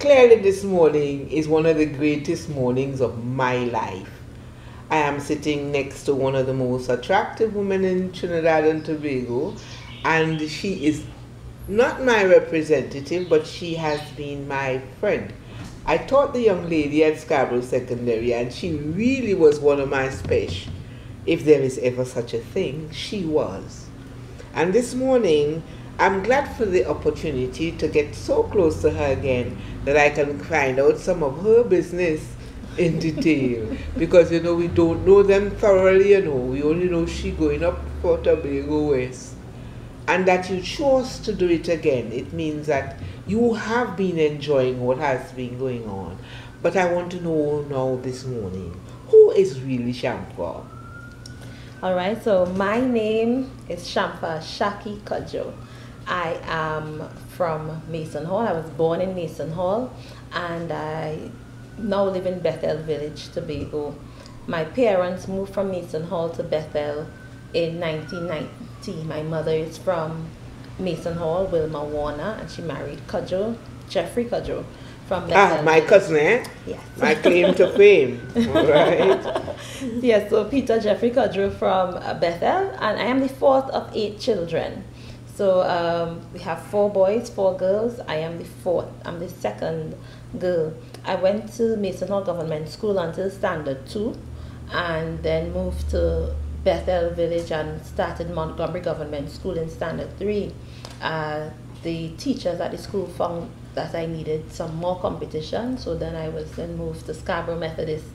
Clearly, this morning is one of the greatest mornings of my life. I am sitting next to one of the most attractive women in Trinidad and Tobago, and she is not my representative, but she has been my friend. I taught the young lady at Scarborough Secondary, and she really was one of my special. If there is ever such a thing, she was. And this morning, I'm glad for the opportunity to get so close to her again that I can find out some of her business in detail. Because, we don't know them thoroughly, we only know she going up for Tobago West. And that you chose to do it again, it means that you have been enjoying what has been going on. But I want to know now this morning, who is really Shamfa? All right, so my name is Shamfa Cudjoet. I am from Mason Hall. I was born in Mason Hall, and I now live in Bethel Village, Tobago. My parents moved from Mason Hall to Bethel in 1990. My mother is from Mason Hall, Wilma Warner, and she married Jeffrey Cudjoe from Bethel. My cousin, eh? Yes. My claim to fame. All right. Yes, so Peter Jeffrey Cudjoe from Bethel, and I am the fourth of 8 children. So we have 4 boys, 4 girls. I am the fourth. I'm the second girl. I went to Mason Hall Government School until Standard 2, and then moved to Bethel Village and started Montgomery Government School in Standard 3. The teachers at the school found that I needed some more competition, so then I was then moved to Scarborough Methodist.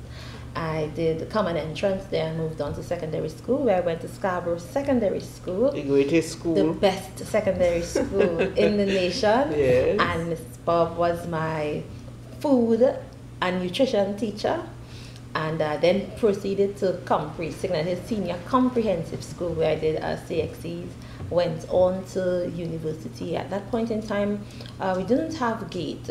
I did common entrance there and moved on to secondary school, where I went to Scarborough Secondary School. The greatest school. The best secondary school in the nation. Yes. And Miss Bobb was my food and nutrition teacher. And then proceeded to Signal Senior Comprehensive School, where I did CXCs, went on to university. At that point in time, we didn't have GATE,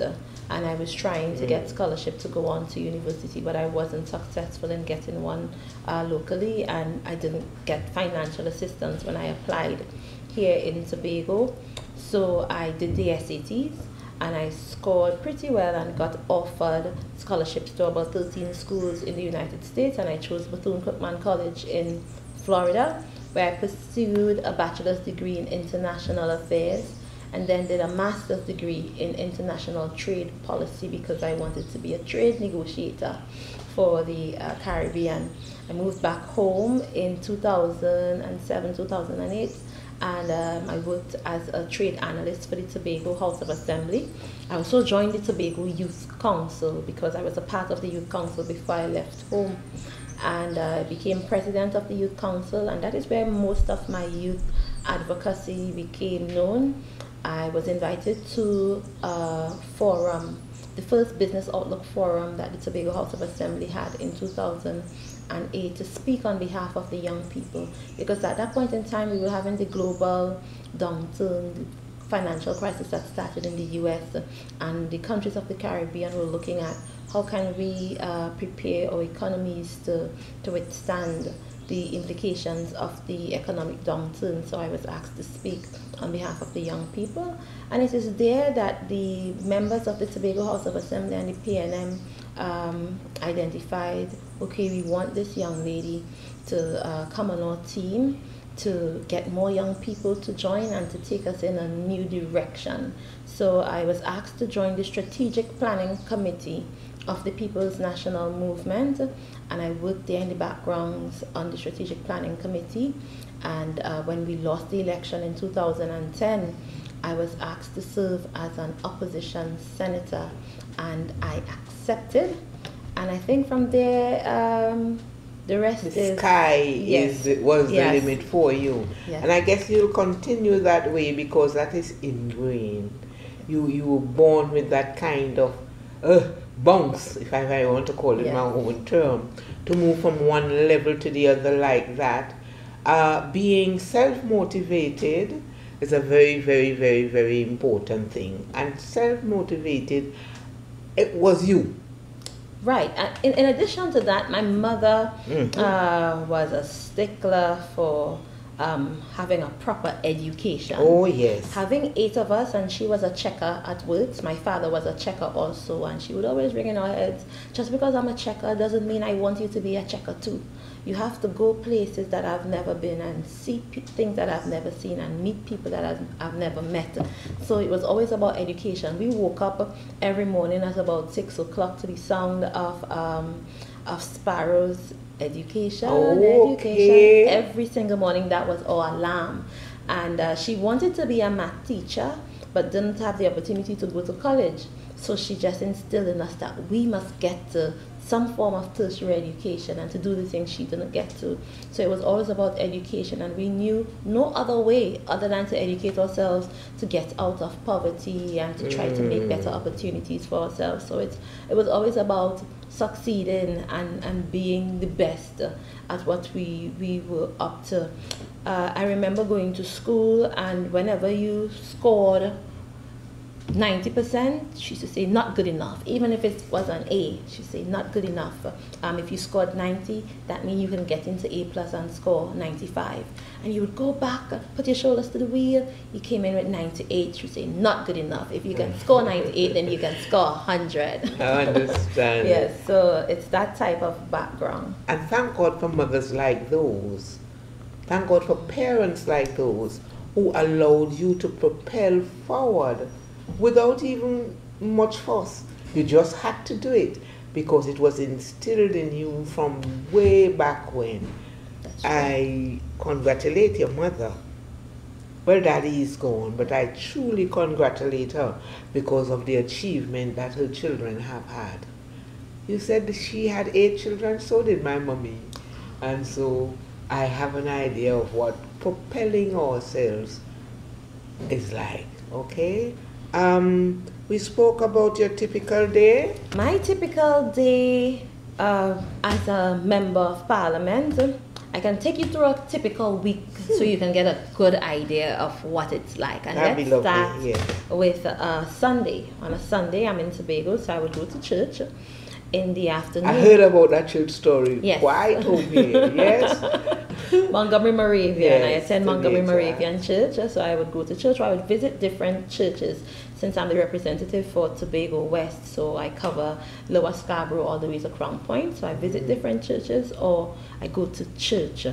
and I was trying to get scholarship to go on to university, but I wasn't successful in getting one locally, and I didn't get financial assistance when I applied here in Tobago. So I did the SATs, and I scored pretty well and got offered scholarships to about 13 schools in the United States, and I chose Bethune-Cookman College in Florida, where I pursued a bachelor's degree in international affairs and then did a master's degree in international trade policy because I wanted to be a trade negotiator for the Caribbean. I moved back home in 2007, 2008, and I worked as a trade analyst for the Tobago House of Assembly. I also joined the Tobago Youth Council because I was a part of the Youth Council before I left home, and I became president of the Youth Council, and that is where most of my youth advocacy became known. I was invited to a forum, the first Business Outlook Forum that the Tobago House of Assembly had in 2008, to speak on behalf of the young people, because at that point in time we were having the global downturn, financial crisis that started in the US, and the countries of the Caribbean were looking at how can we prepare our economies to withstand the implications of the economic downturn. So I was asked to speak on behalf of the young people, and it is there that the members of the Tobago House of Assembly and the PNM identified, okay, we want this young lady to come on our team to get more young people to join and to take us in a new direction. So I was asked to join the Strategic Planning Committee of the People's National Movement, and I worked there in the backgrounds on the Strategic Planning Committee. And when we lost the election in 2010, I was asked to serve as an opposition senator, and I accepted. And I think from there, the rest the sky was the limit for you. Yes. And I guess you'll continue that way because that is ingrained. You were born with that kind of bounce, if I want to call it my own term, to move from one level to the other like that. Being self-motivated is a very, very, very, very important thing. And self-motivated, it was you. Right. In addition to that, my mother was a stickler for having a proper education. Oh, yes. Having 8 of us, and she was a checker at works. My father was a checker also, and she would always ring in our heads, just because I'm a checker doesn't mean I want you to be a checker too. You have to go places that I've never been and see things that I've never seen and meet people that I've never met. So it was always about education. We woke up every morning at about 6 o'clock to the sound of sparrows. Education, Okay. every single morning. That was our alarm. And she wanted to be a math teacher but didn't have the opportunity to go to college, so she just instilled in us that we must get to some form of tertiary education and to do the things she didn't get to. So it was always about education, and we knew no other way other than to educate ourselves to get out of poverty and to try to make better opportunities for ourselves. So it was always about succeeding and being the best at what we were up to. I remember going to school, and whenever you scored 90%, she used to say not good enough. Even if it was an A, she would say not good enough. If you scored 90, that means you can get into A plus and score 95. And you would go back, put your shoulders to the wheel. You came in with 98, she would say not good enough. If you can score 98, then you can score 100. I understand. Yes, so it's that type of background. And thank God for mothers like those. Thank God for parents like those who allowed you to propel forward without even much fuss. You just had to do it because it was instilled in you from way back when. I congratulate your mother. Well, Daddy is gone, but I truly congratulate her because of the achievement that her children have had. You said that she had 8 children, so did my mommy. And so I have an idea of what propelling ourselves is like, okay? We spoke about your typical day. My typical day as a member of parliament, I can take you through a typical week so you can get a good idea of what it's like. And That'd be let's lovely, start with Sunday. On a Sunday, I'm in Tobago, so I would go to church in the afternoon. I heard about that church story. Yes. Quite okay, yes. Montgomery Moravian. I Yes, attend Montgomery Tobago. Moravian Church, so I would go to church, or I would visit different churches since I'm the representative for Tobago West, so I cover Lower Scarborough all the way to Crown Point. So I visit different churches, or I go to church.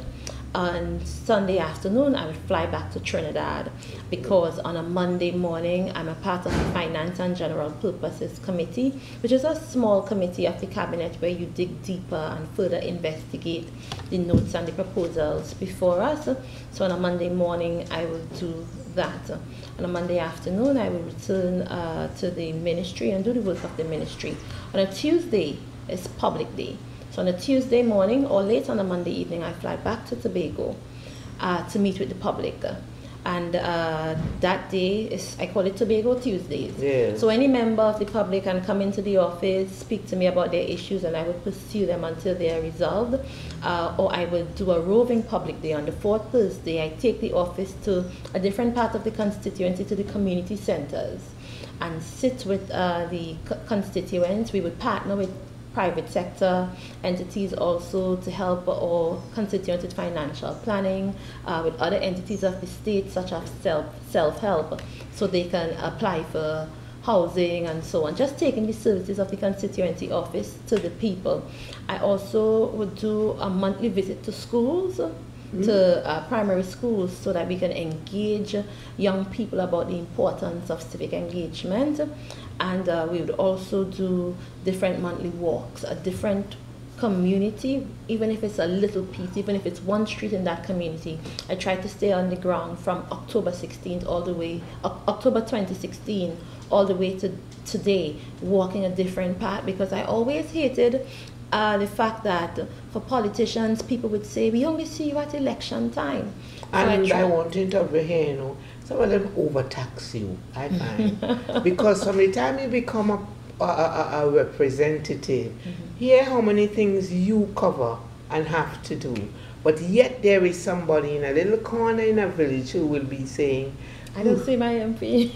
On Sunday afternoon, I would fly back to Trinidad because on a Monday morning, I'm a part of the Finance and General Purposes Committee, which is a small committee of the Cabinet where you dig deeper and further investigate the notes and the proposals before us. So on a Monday morning, I will do that. On a Monday afternoon, I will return to the ministry and do the work of the ministry. On a Tuesday, it's public day. So on a Tuesday morning or late on a Monday evening, I fly back to Tobago to meet with the public. And that day is, I call it Tobago Tuesdays. Yes. So any member of the public can come into the office, speak to me about their issues, and I will pursue them until they are resolved. Or I will do a roving public day. On the 4th Thursday, I take the office to a different part of the constituency, to the community centers, and sit with the constituents. We would partner with private sector entities also to help our constituents with financial planning, with other entities of the state such as self-help, so they can apply for housing and so on, just taking the services of the constituency office to the people. I also would do a monthly visit to schools, to primary schools, so that we can engage young people about the importance of civic engagement. And we would also do different monthly walks, a different community, even if it's a little piece, even if it's one street in that community. I try to stay on the ground from October 16th all the way, October 2016 all the way to today, walking a different path, because I always hated the fact that for politicians, people would say, we only see you at election time. And I want to interview here, you know, some of them overtax you, I find. Because from the time you become a representative, hear how many things you cover and have to do. But yet there is somebody in a little corner in a village who will be saying, I don't see my MP.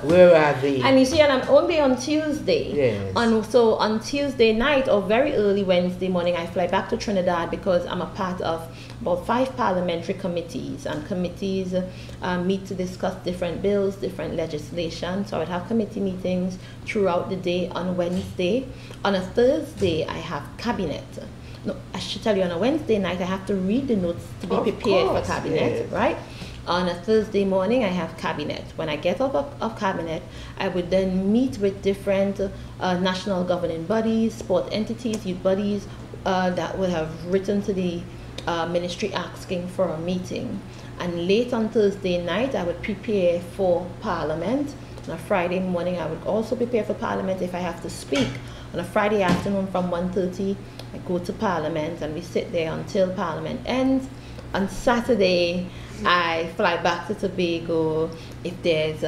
Where are they? And you see, and I'm only on Tuesday. Yes. So on Tuesday night or very early Wednesday morning, I fly back to Trinidad because I'm a part of about 5 parliamentary committees. And committees meet to discuss different bills, different legislation. So I would have committee meetings throughout the day on Wednesday. On a Thursday, I have cabinet. No, I should tell you, on a Wednesday night, I have to read the notes to be prepared for cabinet, right? On a Thursday morning, I have cabinet. When I get off of cabinet, I would then meet with different national governing bodies, sport entities, youth bodies that would have written to the ministry asking for a meeting. And late on Thursday night, I would prepare for Parliament. On a Friday morning, I would also prepare for Parliament if I have to speak. On a Friday afternoon from 1:30, I go to Parliament and we sit there until Parliament ends. On Saturday, I fly back to Tobago. If there's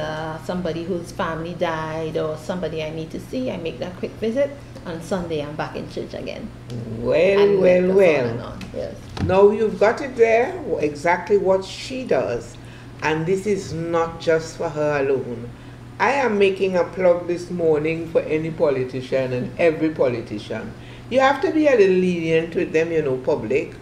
somebody whose family died or somebody I need to see, I make that quick visit. On Sunday, I'm back in church again. Well. Yes. Now you've got it there, exactly what she does. And this is not just for her alone. I am making a plug this morning for any politician and every politician. You have to be a little lenient with them, public.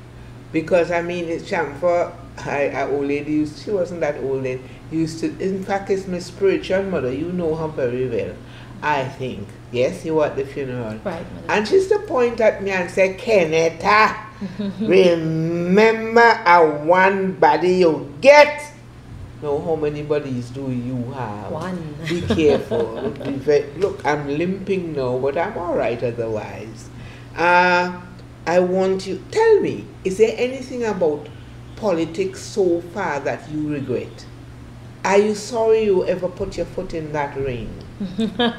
Because, I mean, Shamfa, our old lady, she wasn't that old then, in fact, it's my spiritual mother. You know her very well, I think. Yes, you were at the funeral. Right. And she's to point at me and say, Kennetta, remember a one body you get. Now, how many bodies do you have? One. Be careful. Look, I'm limping now, but I'm all right otherwise. I want you, tell me, is there anything about politics so far that you regret? Are you sorry you ever put your foot in that ring?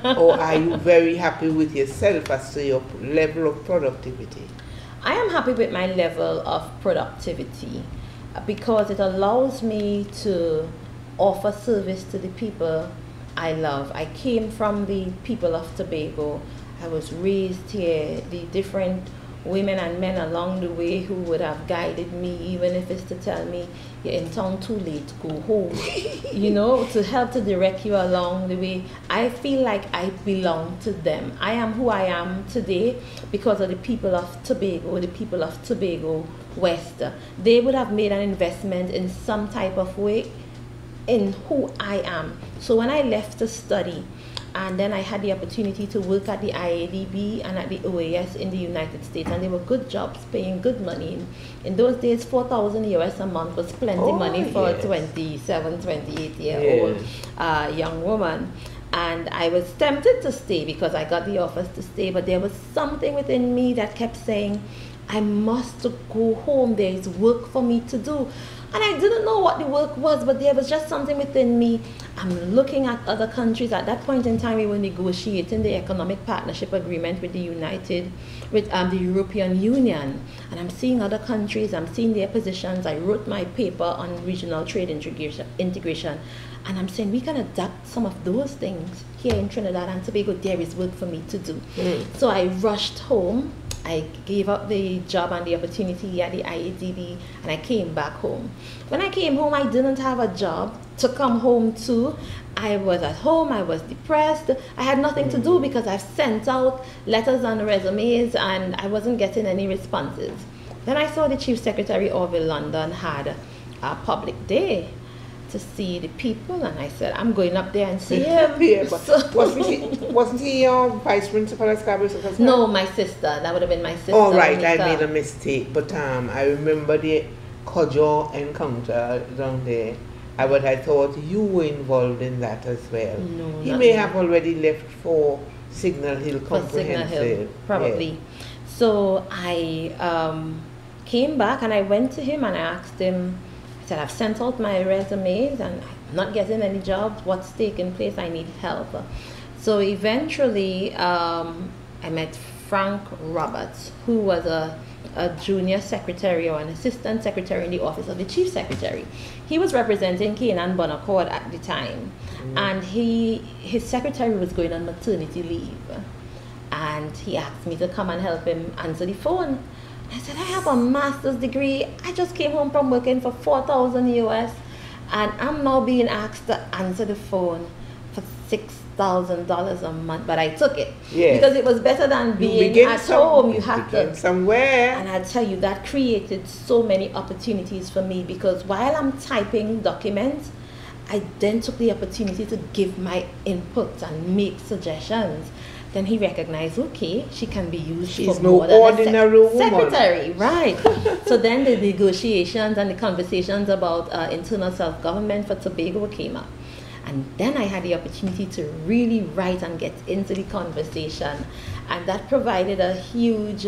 Or are you very happy with yourself as to your level of productivity? I am happy with my level of productivity because it allows me to offer service to the people I love. I came from the people of Tobago. I was raised here. The different women and men along the way who would have guided me, even if it's to tell me you're in town too late, go home, to help to direct you along the way. I feel like I belong to them. I am who I am today because of the people of Tobago, the people of Tobago West. They would have made an investment in some type of way in who I am. So when I left to study, and then I had the opportunity to work at the IADB and at the OAS in the United States, and they were good jobs, paying good money. In those days, 4,000 US a month was plenty money for a 27, 28-year-old young woman. And I was tempted to stay because I got the offers to stay, but there was something within me that kept saying, I must go home, there is work for me to do. And I didn't know what the work was, but there was just something within me. I'm looking at other countries. At that point in time, we were negotiating the economic partnership agreement with the European Union. And I'm seeing other countries, I'm seeing their positions. I wrote my paper on regional trade integration. And I'm saying we can adapt some of those things here in Trinidad and Tobago. There is work for me to do. So I rushed home. I gave up the job and the opportunity at the IADB, and I came back home. When I came home, I didn't have a job to come home to. I was at home, I was depressed. I had nothing to do because I've sent out letters and resumes and I wasn't getting any responses. Then I saw the Chief Secretary Orville London had a public day to see the people, and I said, I'm going up there and see him. But wasn't he your vice principal at Scarborough? No, my sister. That would have been my sister. Oh, right, I made a mistake. But I remember the Cudjoe encounter down there. But I thought you were involved in that as well. No, he may have already left for Signal Hill Comprehensive. Signal Hill, probably. Yeah. So I came back and I went to him and I asked him, I said, I've sent out my resumes and I'm not getting any jobs. What's taking place? I need help. So eventually I met Frank Roberts, who was a junior secretary or an assistant secretary in the office of the chief secretary. He was representing Canaan Bonaccord at the time. And his secretary was going on maternity leave. And he asked me to come and help him answer the phone. I said, I have a master's degree. I just came home from working for 4,000 US. And I'm now being asked to answer the phone for $6,000 a month, but I took it. Yes. Because it was better than being at home. You have to somewhere. And I tell you, that created so many opportunities for me, because while I'm typing documents, I then took the opportunity to give my input and make suggestions. Then he recognized, okay, she can be used She's for no more than ordinary woman. Secretary, right? So then the negotiations and the conversations about internal self-government for Tobago came up. And then I had the opportunity to really write and get into the conversation. And that provided a huge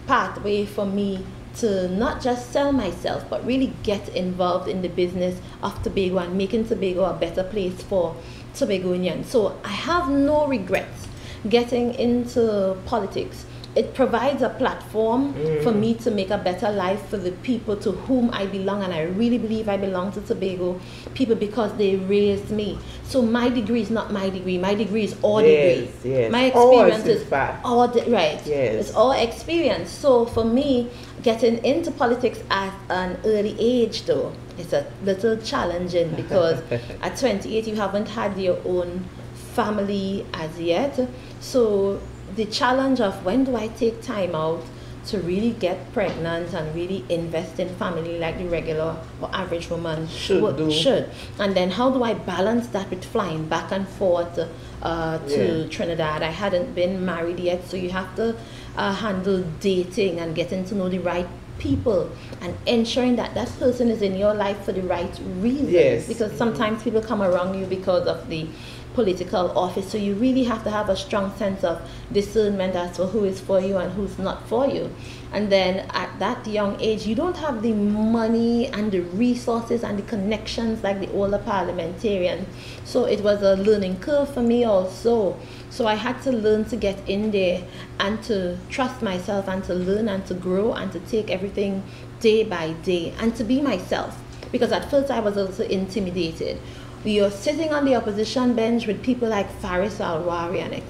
pathway for me to not just sell myself, but really get involved in the business of Tobago and making Tobago a better place for Tobagoanians. So I have no regrets getting into politics. It provides a platform for me to make a better life for the people to whom I belong, and I really believe I belong to Tobago people because they raised me. So my degree is not my degree. My degree is our degree. Yes. My experience is our right. Yes. It's our experience. So for me, getting into politics at an early age, though, it's a little challenging because at 28 you haven't had your own family as yet. So the challenge of when do I take time out to really get pregnant and really invest in family like the regular or average woman should. And then how do I balance that with flying back and forth to Trinidad? I hadn't been married yet, so you have to handle dating and getting to know the right people and ensuring that that person is in your life for the right reasons. Yes. Because sometimes people come around you because of the political office, so you really have to have a strong sense of discernment as to who is for you and who's not for you. And then at that young age, you don't have the money and the resources and the connections like the older parliamentarians. So it was a learning curve for me also. So I had to learn to get in there and to trust myself and to learn and to grow and to take everything day by day and to be myself. Because at first I was also intimidated. We are sitting on the opposition bench with people like Faris Alwari,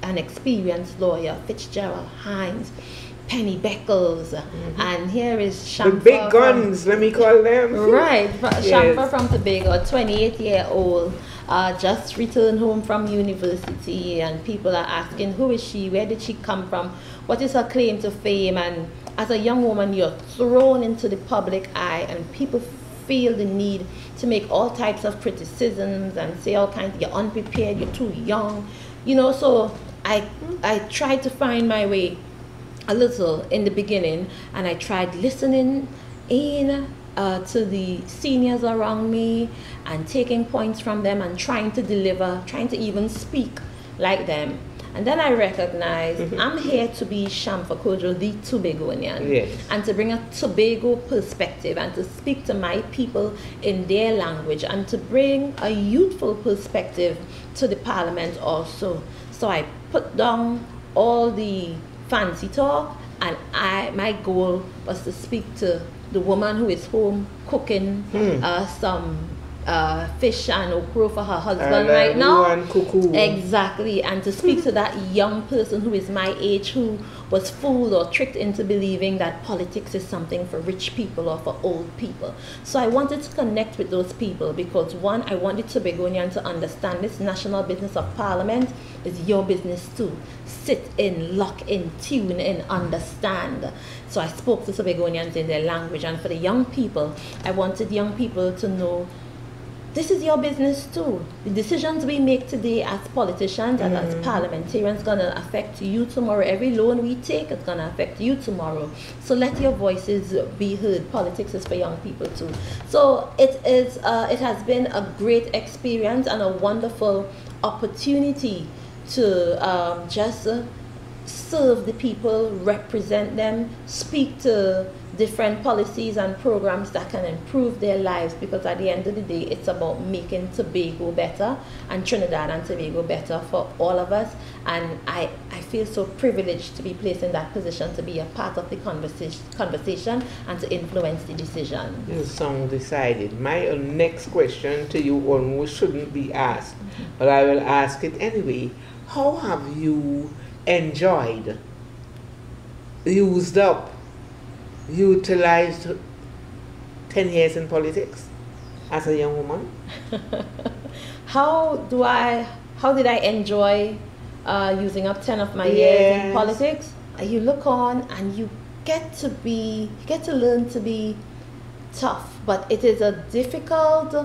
an experienced lawyer, Fitzgerald Hines, Penny Beckles, and here is Shamfa. The big guns, let me call them. Right, Shamfa from Tobago, a 28-year-old, just returned home from university, and people are asking, who is she, where did she come from, what is her claim to fame? And as a young woman, you're thrown into the public eye, and people feel the need to make all types of criticisms and say all kinds, you're unprepared, you're too young, you know. So I tried to find my way a little in the beginning, and I tried listening in to the seniors around me and taking points from them and trying to deliver, trying to even speak like them. And then I recognized I'm here to be Shamfa Cudjoet, the Tobagoanian, and to bring a Tobago perspective and to speak to my people in their language and to bring a youthful perspective to the parliament also. So I put down all the fancy talk, and my goal was to speak to the woman who is home cooking some fish and okra for her husband right now. Exactly, and to speak to that young person who is my age, who was fooled or tricked into believing that politics is something for rich people or for old people. So I wanted to connect with those people because, one, I wanted Tobagoanians to understand this national business of parliament is your business too. Sit in, lock in, tune in, understand. So I spoke to Tobagoanians in their language, and for the young people, I wanted young people to know this is your business too. The decisions we make today as politicians and as parliamentarians going to affect you tomorrow. Every loan we take is going to affect you tomorrow. So let your voices be heard. Politics is for young people too. So it has been a great experience and a wonderful opportunity to just serve the people, represent them, speak to different policies and programs that can improve their lives, because at the end of the day, it's about making Tobago better and Trinidad and Tobago better for all of us. And I feel so privileged to be placed in that position, to be a part of the conversation and to influence the decision. You sound decided. My next question to you almost shouldn't be asked, but I will ask it anyway. How have you enjoyed, used up, utilized 10 years in politics? as a young woman? How did I enjoy using up 10 of my years in Yes. politics? You look on and you get to learn to be tough, but it is a difficult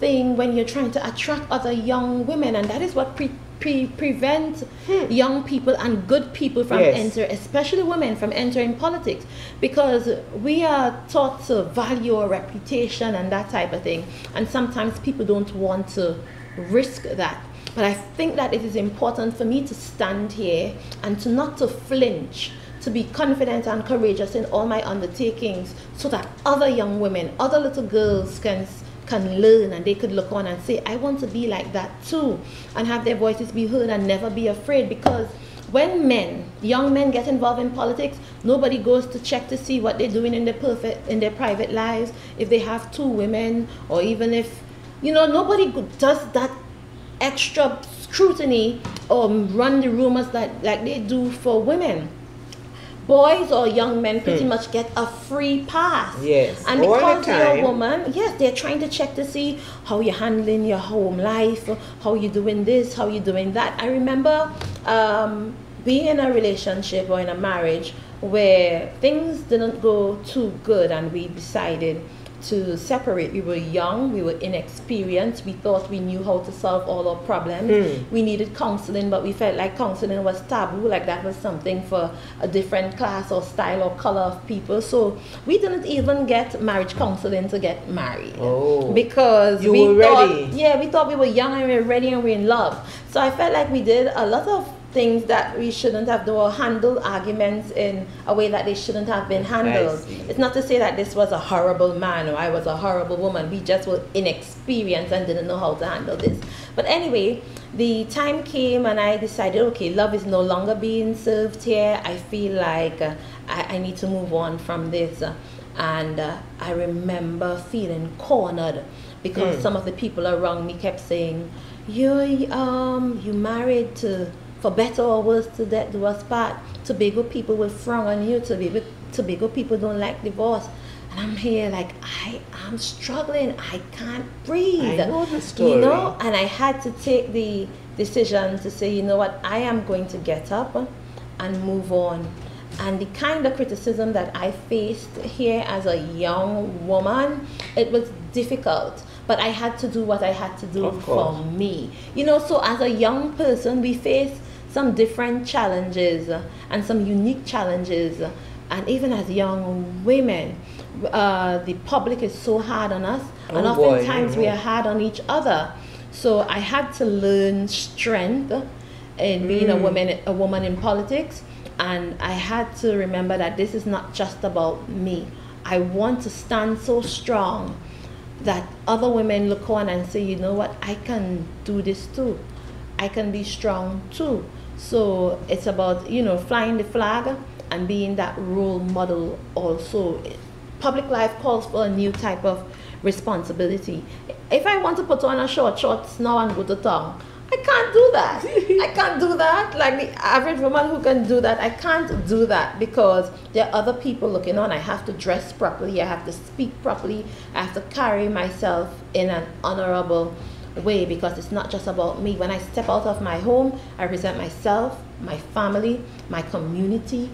thing when you're trying to attract other young women, and that is what prevents young people and good people from Yes. especially women, from entering politics, because we are taught to value our reputation and that type of thing, and sometimes people don't want to risk that. But I think that it is important for me to stand here and to not to flinch, to be confident and courageous in all my undertakings, so that other young women, other little girls can learn, and they could look on and say, I want to be like that too, and have their voices be heard and never be afraid. Because when young men get involved in politics, nobody goes to check to see what they're doing in their private lives, if they have two women, or even if, nobody does that extra scrutiny or run the rumors that like they do for women. Boys or young men pretty much get a free pass. Yes, And all the because you're a time. woman, yes, they're trying to check to see how you're handling your home life, how you're doing this, how you're doing that. I remember being in a relationship or in a marriage where things didn't go too good, and we decided to separate. We were young, we were inexperienced, we thought we knew how to solve all our problems. We needed counseling, but we felt like counseling was taboo, like that was something for a different class or style or color of people. So we didn't even get marriage counseling to get married. Oh. Because You we were thought, ready. yeah, we thought we were young and we were ready and we were in love. So I felt like we did a lot of things that we shouldn't have done, or handle arguments in a way that they shouldn't have been handled. see. It's not to say that this was a horrible man or I was a horrible woman. We just were inexperienced and didn't know how to handle this. But anyway, the time came and I decided, okay, love is no longer being served here. I feel like I need to move on from this. And I remember feeling cornered because some of the people around me kept saying, you married to, for better or worse, to death do us part. Tobago people will frown on you. Tobago people don't like divorce. And I'm here like, I am struggling. I can't breathe. I know the story. And I had to take the decision to say, you know what, I am going to get up and move on. And the kind of criticism that I faced here as a young woman, it was difficult. But I had to do what I had to do for me. So as a young person, we face some different challenges and some unique challenges. And even as young women, the public is so hard on us. And oftentimes we are hard on each other. So I had to learn strength in being a woman in politics. And I had to remember that this is not just about me. I want to stand so strong that other women look on and say, you know what, I can do this too. I can be strong too. So it's about, flying the flag and being that role model also. Public life calls for a new type of responsibility. If I want to put on a shorts now and go to town, I can't do that. I can't do that. Like the average woman who can do that, I can't do that because there are other people looking on. I have to dress properly. I have to speak properly. I have to carry myself in an honorable way because it's not just about me. When I step out of my home, I represent myself, my family, my community,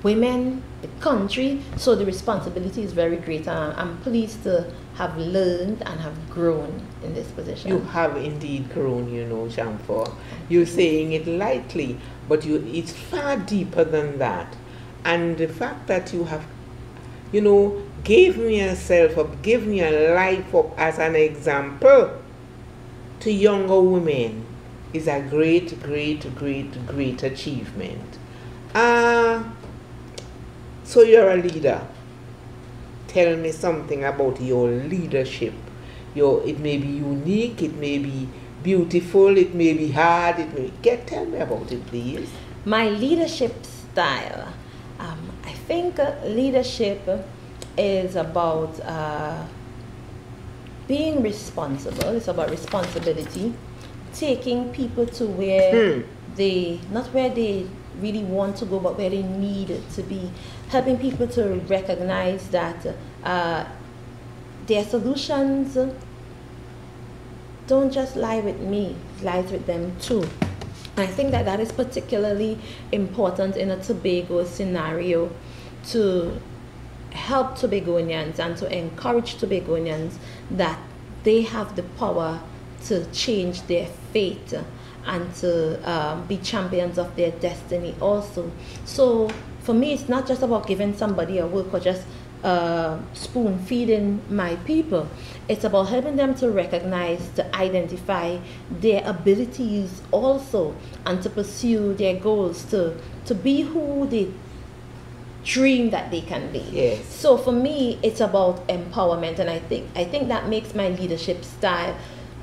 women, the country. So the responsibility is very great. I'm pleased to have learned and have grown in this position. You have indeed grown, Shamfa. You're saying it lightly, but it's far deeper than that. And the fact that you have, given yourself up, given your life up as an example to younger women is a great, great, great, great achievement. So you're a leader. Tell me something about your leadership. It may be unique, it may be beautiful, it may be hard, tell me about it, please. My leadership style. I think leadership is about being responsible. It's about responsibility, taking people to where not where they really want to go, but where they need to be, helping people to recognize that there are solutions don't just lie with me, lies with them too. I think that that is particularly important in a Tobago scenario, to help Tobagonians and to encourage Tobagonians that they have the power to change their fate and to be champions of their destiny also. So for me, it's not just about giving somebody a work or just spoon feeding my people. It's about helping them to recognize, to identify their abilities also, and to pursue their goals, to be who they dream that they can be. Yes. So for me, it's about empowerment, and I think that makes my leadership style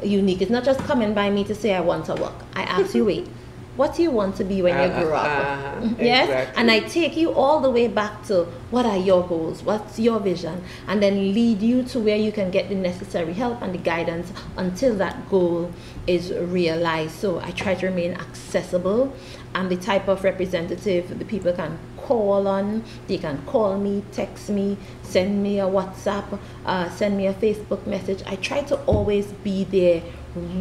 unique. It's not just coming by me to say I want to work. I ask you, wait, what do you want to be when you grow up? Yes. Exactly. And I take you all the way back to what are your goals, what's your vision, and then lead you to where you can get the necessary help and the guidance until that goal is realized. So I try to remain accessible. I'm the type of representative the people can call on. They can call me, text me, send me a WhatsApp, send me a Facebook message. I try to always be there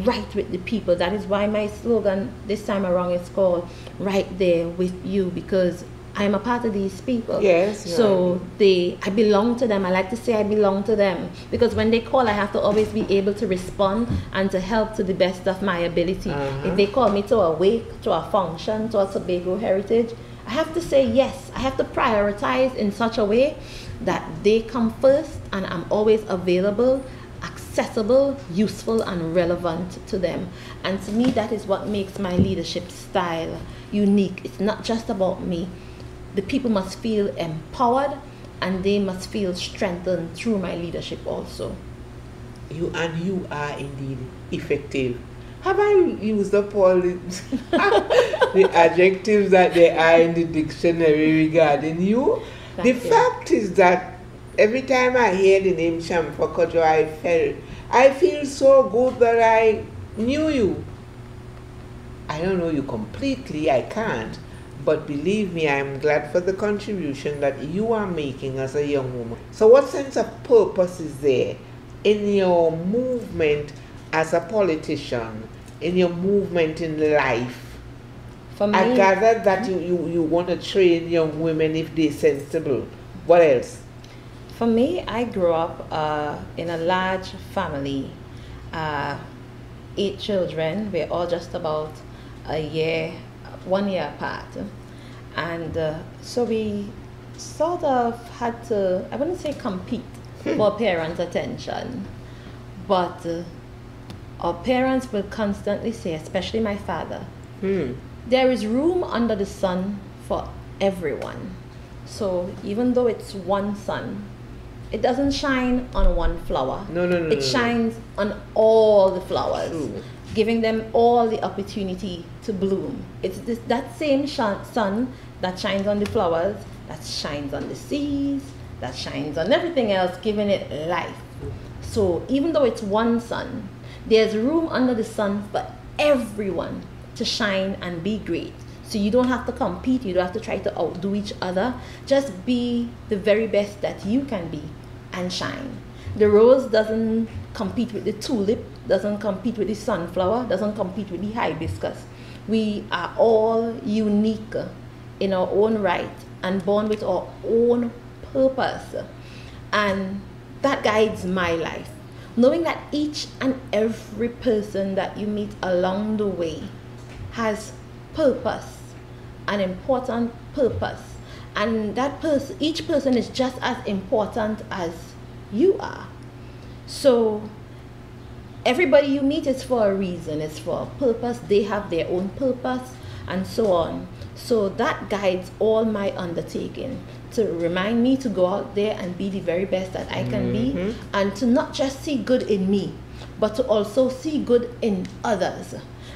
right with the people. That is why my slogan this time around is called Right There With You, because I'm a part of these people. Yes. So I belong to them. I like to say I belong to them, because when they call, I have to always be able to respond and to help to the best of my ability. If they call me to a wake, to a function, to a Tobago heritage, I have to say yes. I have to prioritize in such a way that they come first, and I'm always available, accessible, useful, and relevant to them. And to me, that is what makes my leadership style unique. It's not just about me. The people must feel empowered, and they must feel strengthened through my leadership also. You are indeed effective. Have I used up all the adjectives that there are in the dictionary regarding you? The fact is that every time I hear the name Shamfa Cudjoet, I feel so good that I knew you. I don't know you completely, I can't. But believe me, I'm glad for the contribution that you are making as a young woman. So what sense of purpose is there in your movement as a politician, in your movement in life? For me, I gather that you want to train young women if they're sensible. What else? For me, I grew up in a large family, 8 children. We're all just about 1 year apart, and so we sort of had to, I wouldn't say compete for parents' attention, but our parents will constantly say, especially my father, there is room under the sun for everyone. So even though it's one sun, it doesn't shine on one flower. It shines on all the flowers. True. Giving them all the opportunity to bloom. It's that same sun that shines on the flowers, that shines on the seas, that shines on everything else, giving it life. So even though it's one sun, there's room under the sun for everyone to shine and be great. So you don't have to compete, you don't have to try to outdo each other. Just be the very best that you can be and shine. The rose doesn't compete with the tulip, doesn't compete with the sunflower, doesn't compete with the hibiscus. We are all unique in our own right and born with our own purpose. And that guides my life. Knowing that each and every person that you meet along the way has purpose, an important purpose. And each person is just as important as you are. So everybody you meet is for a reason, it's for a purpose, they have their own purpose, and so on. So that guides all my undertaking, to remind me to go out there and be the very best that I can be, and to not just see good in me, but to also see good in others.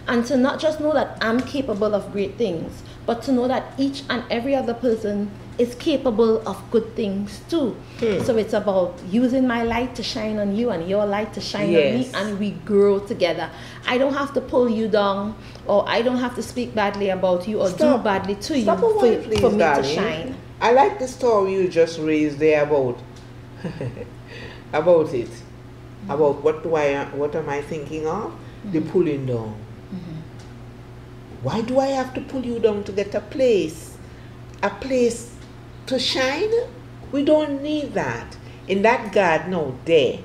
And to not just know that I'm capable of great things, but to know that each and every other person is capable of good things too. So it's about using my light to shine on you and your light to shine on me, and we grow together. I don't have to pull you down, or I don't have to speak badly about you or do badly to you for me to shine. I like the story you just raised there about about it. about what am I thinking of? The pulling down. Why do I have to pull you down to get a place to shine? We don't need that. In that garden out there,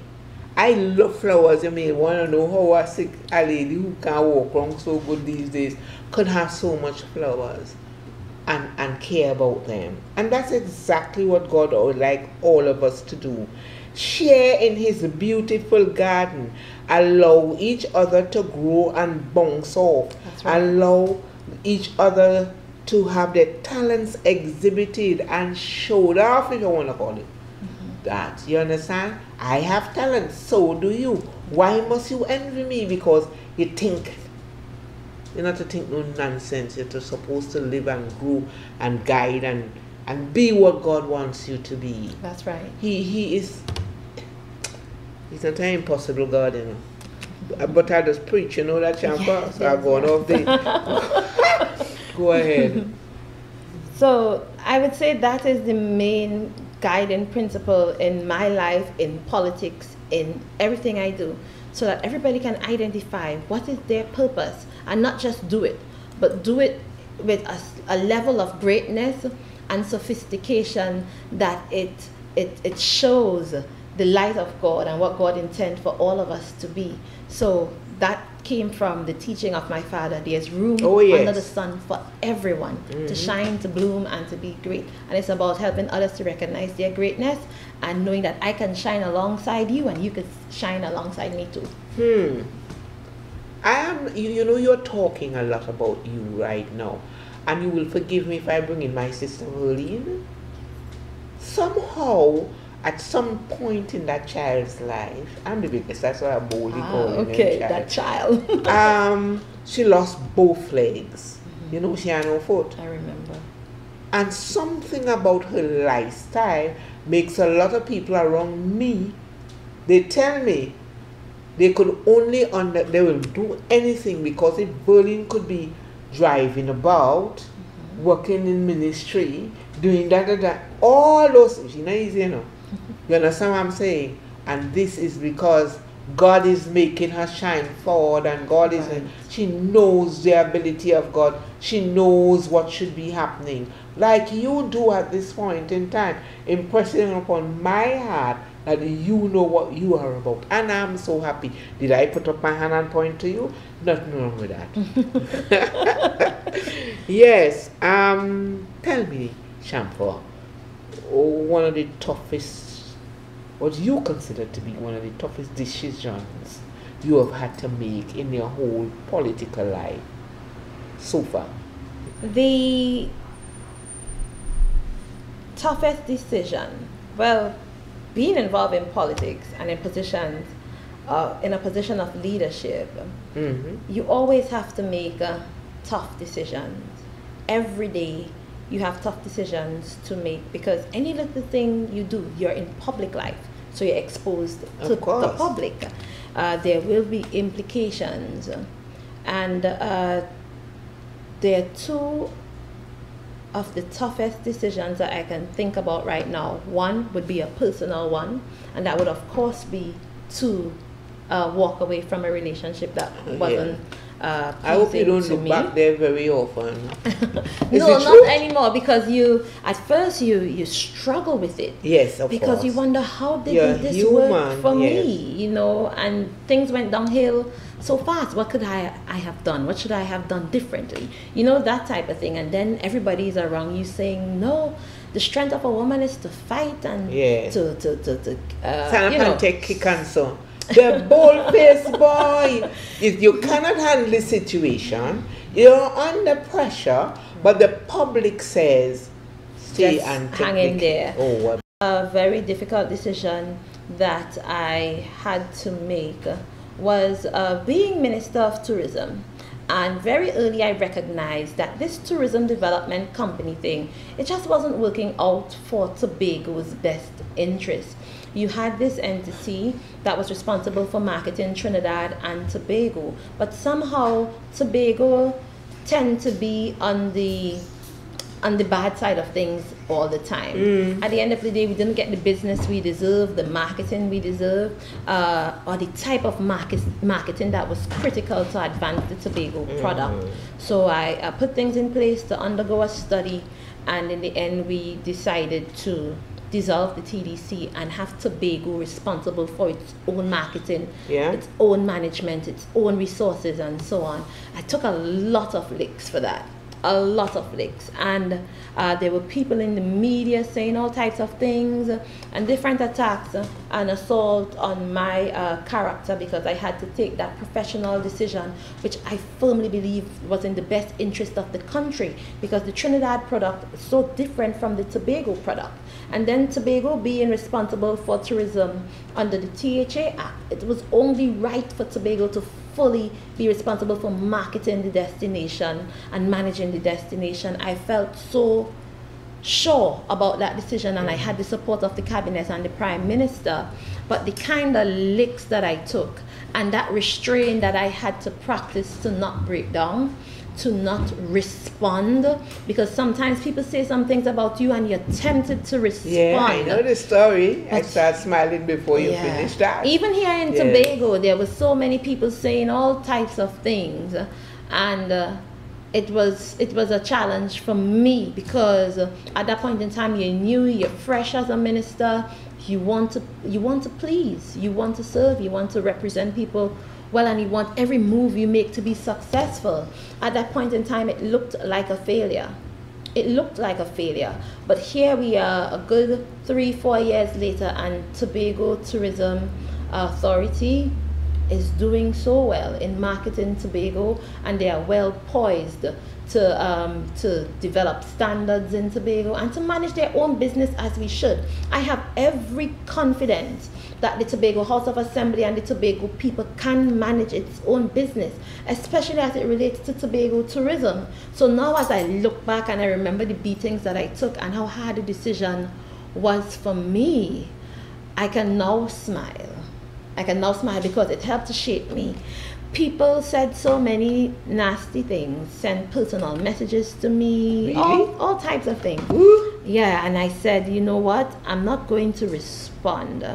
I love flowers. You may want to know how a lady who can walk around so good these days could have so much flowers and care about them. And that's exactly what God would like all of us to do. Share in His beautiful garden. Allow each other to grow and bounce off. That's right. Allow each other to have their talents exhibited and showed off, if you want to call it that. You understand? I have talent, so do you. Why must you envy me? Because you think. You're not to think no nonsense. You're supposed to live and grow and guide and be what God wants you to be. That's right. He's not an impossible God, you know. But I just preach, you know that, Shamfa? So I'm going off the... Go ahead. So I would say that is the main guiding principle in my life, in politics, in everything I do, so that everybody can identify what is their purpose and not just do it, but do it with a level of greatness and sophistication that it shows the light of God and what God intends for all of us to be. So that came from the teaching of my father. There's room under the sun for everyone to shine, to bloom, and to be great. And it's about helping others to recognize their greatness and knowing that I can shine alongside you and you can shine alongside me too. You know, you're talking a lot about you right now. And you will forgive me if I bring in my sister Verlene. Somehow, at some point in that child's life, I'm the biggest, that's why I boldly call her that child. She lost both legs. You know, she had no foot. I remember. And something about her lifestyle makes a lot of people around me, they tell me they could only, they will do anything, because if Berlin could be driving about, working in ministry, doing that, all those things, you know, easy, you know. You understand what I'm saying? And this is because God is making her shine forward, and God is, she knows the ability of God. She knows what should be happening. Like you do at this point in time, impressing upon my heart that you know what you are about. And I'm so happy. Did I put up my hand and point to you? Nothing wrong with that. Yes. Tell me, Shamfa, one of the toughest, what you consider to be one of the toughest decisions you have had to make in your whole political life so far? The toughest decision, well, being involved in politics and in positions, in a position of leadership, you always have to make tough decisions. Every day you have tough decisions to make, because any little thing you do, you're in public life, so you're exposed to the public. There will be implications, and there are two of the toughest decisions that I can think about right now. One would be a personal one, and that would of course be to walk away from a relationship that wasn't I hope you don't look back there very often. No, not anymore, because at first you struggle with it. Yes, of course. Because you wonder, how did this work for me? You know, and things went downhill so fast. What could I have done? What should I have done differently? You know, that type of thing. And then everybody's around you saying, no, the strength of a woman is to fight and to stand up and take kick and so. The bold-faced boy. If you cannot handle the situation, you're under pressure, but the public says, stay just and hang in there. Oh, what? A very difficult decision that I had to make was being Minister of Tourism. And very early I recognized that this tourism development company thing, it just wasn't working out for Tobago's best interest. You had this entity that was responsible for marketing Trinidad and Tobago, but somehow Tobago tend to be on the on the bad side of things all the time. At the end of the day, we didn't get the business we deserve, the marketing we deserve, or the type of marketing that was critical to advance the Tobago product. So I put things in place to undergo a study, and in the end we decided to dissolve the TDC and have Tobago responsible for its own marketing, its own management, its own resources, and so on. I took a lot of licks for that. A lot of licks, and there were people in the media saying all types of things and different attacks and assault on my character, because I had to take that professional decision, which I firmly believe was in the best interest of the country, because the Trinidad product is so different from the Tobago product. And then Tobago being responsible for tourism under the THA Act, it was only right for Tobago to fully be responsible for marketing the destination and managing the destination. I felt so sure about that decision, and I had the support of the cabinet and the Prime Minister. But the kind of licks that I took and that restraint that I had to practice to not break down, to not respond, because sometimes people say some things about you and you're tempted to respond. Yeah, I know the story. I start smiling before you finish that. Even here in Tobago, there were so many people saying all types of things, and it was a challenge for me, because at that point in time you're new, you're fresh as a minister, you want to please, you want to serve, you want to represent people well, and you want every move you make to be successful. At that point in time, it looked like a failure. It looked like a failure. But here we are, a good 3-4 years later, and Tobago Tourism Authority is doing so well in marketing Tobago, and they are well poised to develop standards in Tobago and to manage their own business as we should. I have every confidence that the Tobago House of Assembly and the Tobago people can manage its own business, especially as it relates to Tobago tourism. So now as I look back and I remember the beatings that I took and how hard the decision was for me, I can now smile. I can now smile because it helped to shape me. People said so many nasty things, sent personal messages to me, really? all types of things. Ooh. Yeah, and I said, you know what? I'm not going to respond.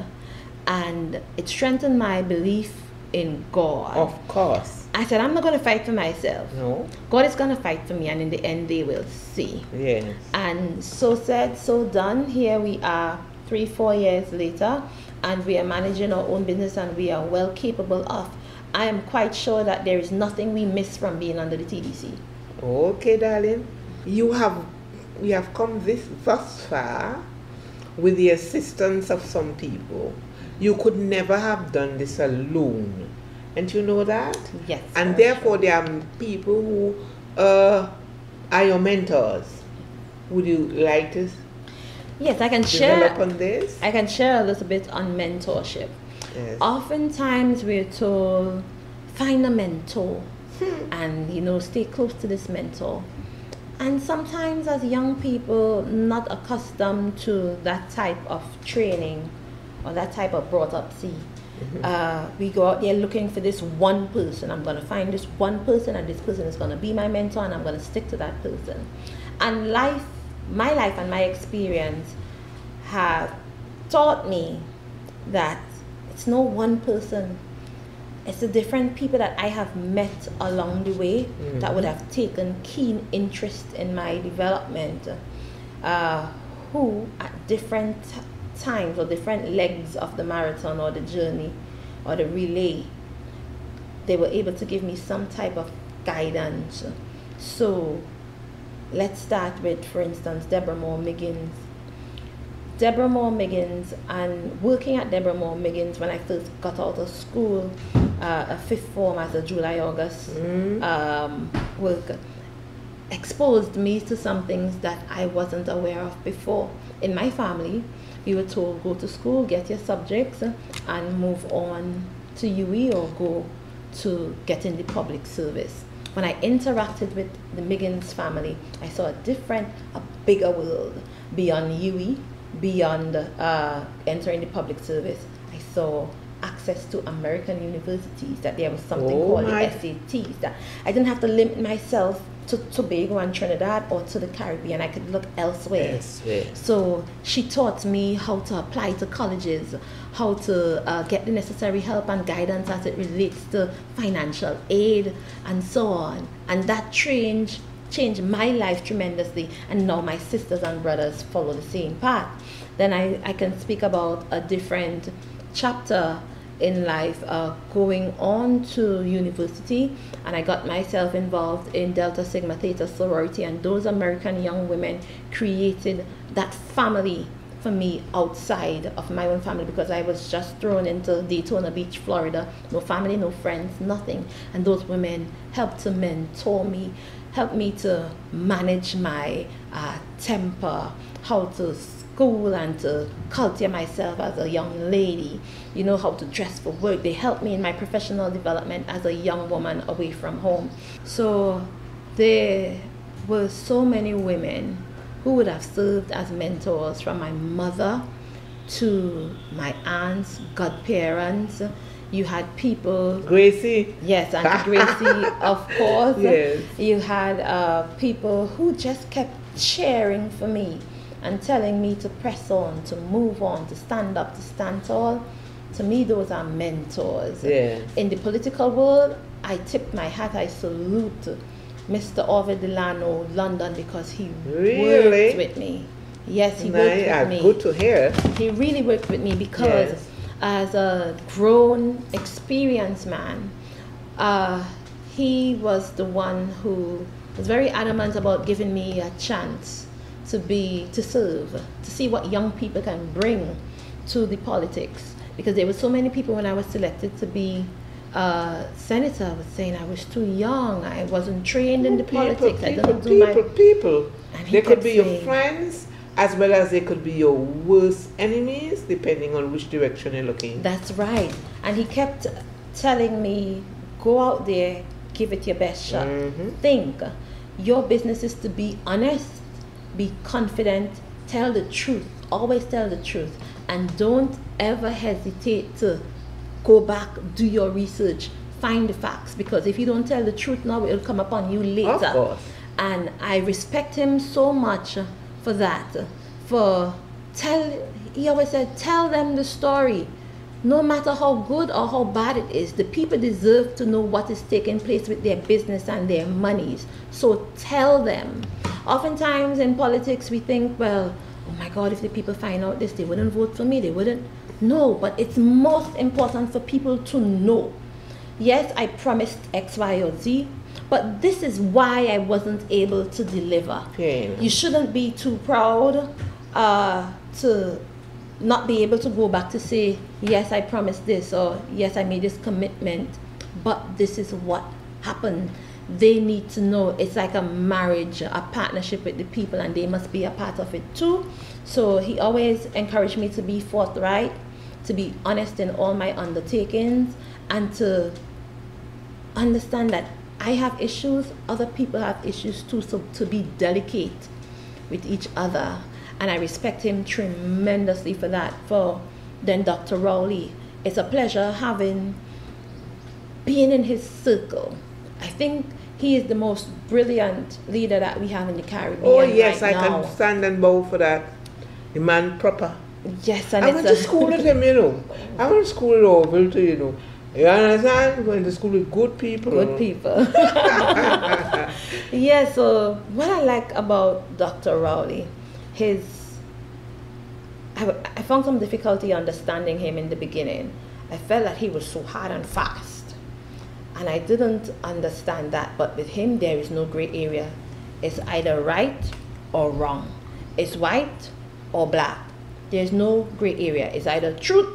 And it strengthened my belief in God. Of course. I said, I'm not going to fight for myself. No. God is going to fight for me, and in the end, they will see. Yes. And so said, so done. Here we are 3-4 years later, and we are managing our own business, and we are well capable of. I am quite sure that there is nothing we miss from being under the TDC. Okay, darling. We have come thus far with the assistance of some people. You could never have done this alone. And you know that? Yes. And therefore, there are people who are your mentors. Would you like to Yes, I can develop on this? I can share a little bit on mentorship. Yes. Oftentimes we're told, find a mentor and stay close to this mentor. And sometimes as young people not accustomed to that type of training or that type of brought up we go out there looking for this one person. I'm going to find this one person, and this person is going to be my mentor, and I'm going to stick to that person. And my life and my experience have taught me that it's no one person. It's the different people that I have met along the way that would have taken keen interest in my development, who at different times or different legs of the marathon or the journey or the relay, they were able to give me some type of guidance. So let's start with, for instance, Deborah Moore Miggins. Deborah Moore Miggins, and working at Deborah Moore Miggins when I first got out of school, a fifth form as a July-August worker, exposed me to some things that I wasn't aware of before. In my family, we were told, go to school, get your subjects, and move on to UE or go to get in the public service. When I interacted with the Miggins family, I saw a bigger world beyond UE, beyond entering the public service. I saw access to American universities, that there was something called the SATs, that I didn't have to limit myself to Tobago and Trinidad or to the Caribbean. I could look elsewhere. Yes, yes. So she taught me how to apply to colleges, how to get the necessary help and guidance as it relates to financial aid and so on. And that changed my life tremendously. And now my sisters and brothers follow the same path. Then I can speak about a different chapter in life, going on to university, and I got myself involved in Delta Sigma Theta sorority, and those American young women created that family for me outside of my own family, because I was just thrown into Daytona Beach, Florida, no family, no friends, nothing. And those women helped to mentor me, helped me to manage my temper, how to school and to cultivate myself as a young lady, you know, how to dress for work. They helped me in my professional development as a young woman away from home. So there were so many women who would have served as mentors, from my mother to my aunts, godparents. You had people... Gracie. Yes, Auntie Gracie, of course. Yes. You had people who just kept cheering for me and telling me to press on, to move on, to stand up, to stand tall. To me, those are mentors. Yes. In the political world, I tip my hat, I salute Mr. Ovid Delano, London, because he worked with me. Yes, he worked with me. Good to hear. He really worked with me because as a grown, experienced man, he was the one who was very adamant about giving me a chance to serve, to see what young people can bring to the politics. Because there were so many people when I was selected to be senator was saying I was too young, I wasn't trained in the politics, I didn't do my... People. They could be your friends, as well as they could be your worst enemies, depending on which direction you're looking. That's right. And he kept telling me, go out there, give it your best shot. Think. Your business is to be honest, be confident, tell the truth, always tell the truth, and don't ever hesitate to go back, do your research, find the facts, because if you don't tell the truth now, it will come upon you later. Of course. And I respect him so much for that. He always said, tell them the story. No matter how good or how bad it is, the people deserve to know what is taking place with their business and their monies. So tell them. Oftentimes in politics, we think, well, oh my God, if the people find out this, they wouldn't vote for me, they wouldn't. No, but it's most important for people to know. Yes, I promised X, Y, or Z, but this is why I wasn't able to deliver. Okay. You shouldn't be too proud to not be able to go back to say, yes, I promised this, or yes, I made this commitment, but this is what happened. They need to know. It's like a marriage, a partnership with the people, and they must be a part of it too. So he always encouraged me to be forthright, to be honest in all my undertakings, and to understand that I have issues, other people have issues too, so to be delicate with each other. And I respect him tremendously for that. For then Dr. Rowley, it's a pleasure being in his circle. I think he is the most brilliant leader that we have in the Caribbean. Oh yes, right I now. can stand and bow for that. The man proper. Yes, and I went to school with him, you know. I went to school in Oval too, you know. You understand? Went to school with good people. Good people. Yeah, so what I like about Dr. Rowley, I found some difficulty understanding him in the beginning. I felt that he was so hard and fast. And I didn't understand that. But with him, there is no gray area. It's either right or wrong. It's white or black. There's no gray area. It's either truth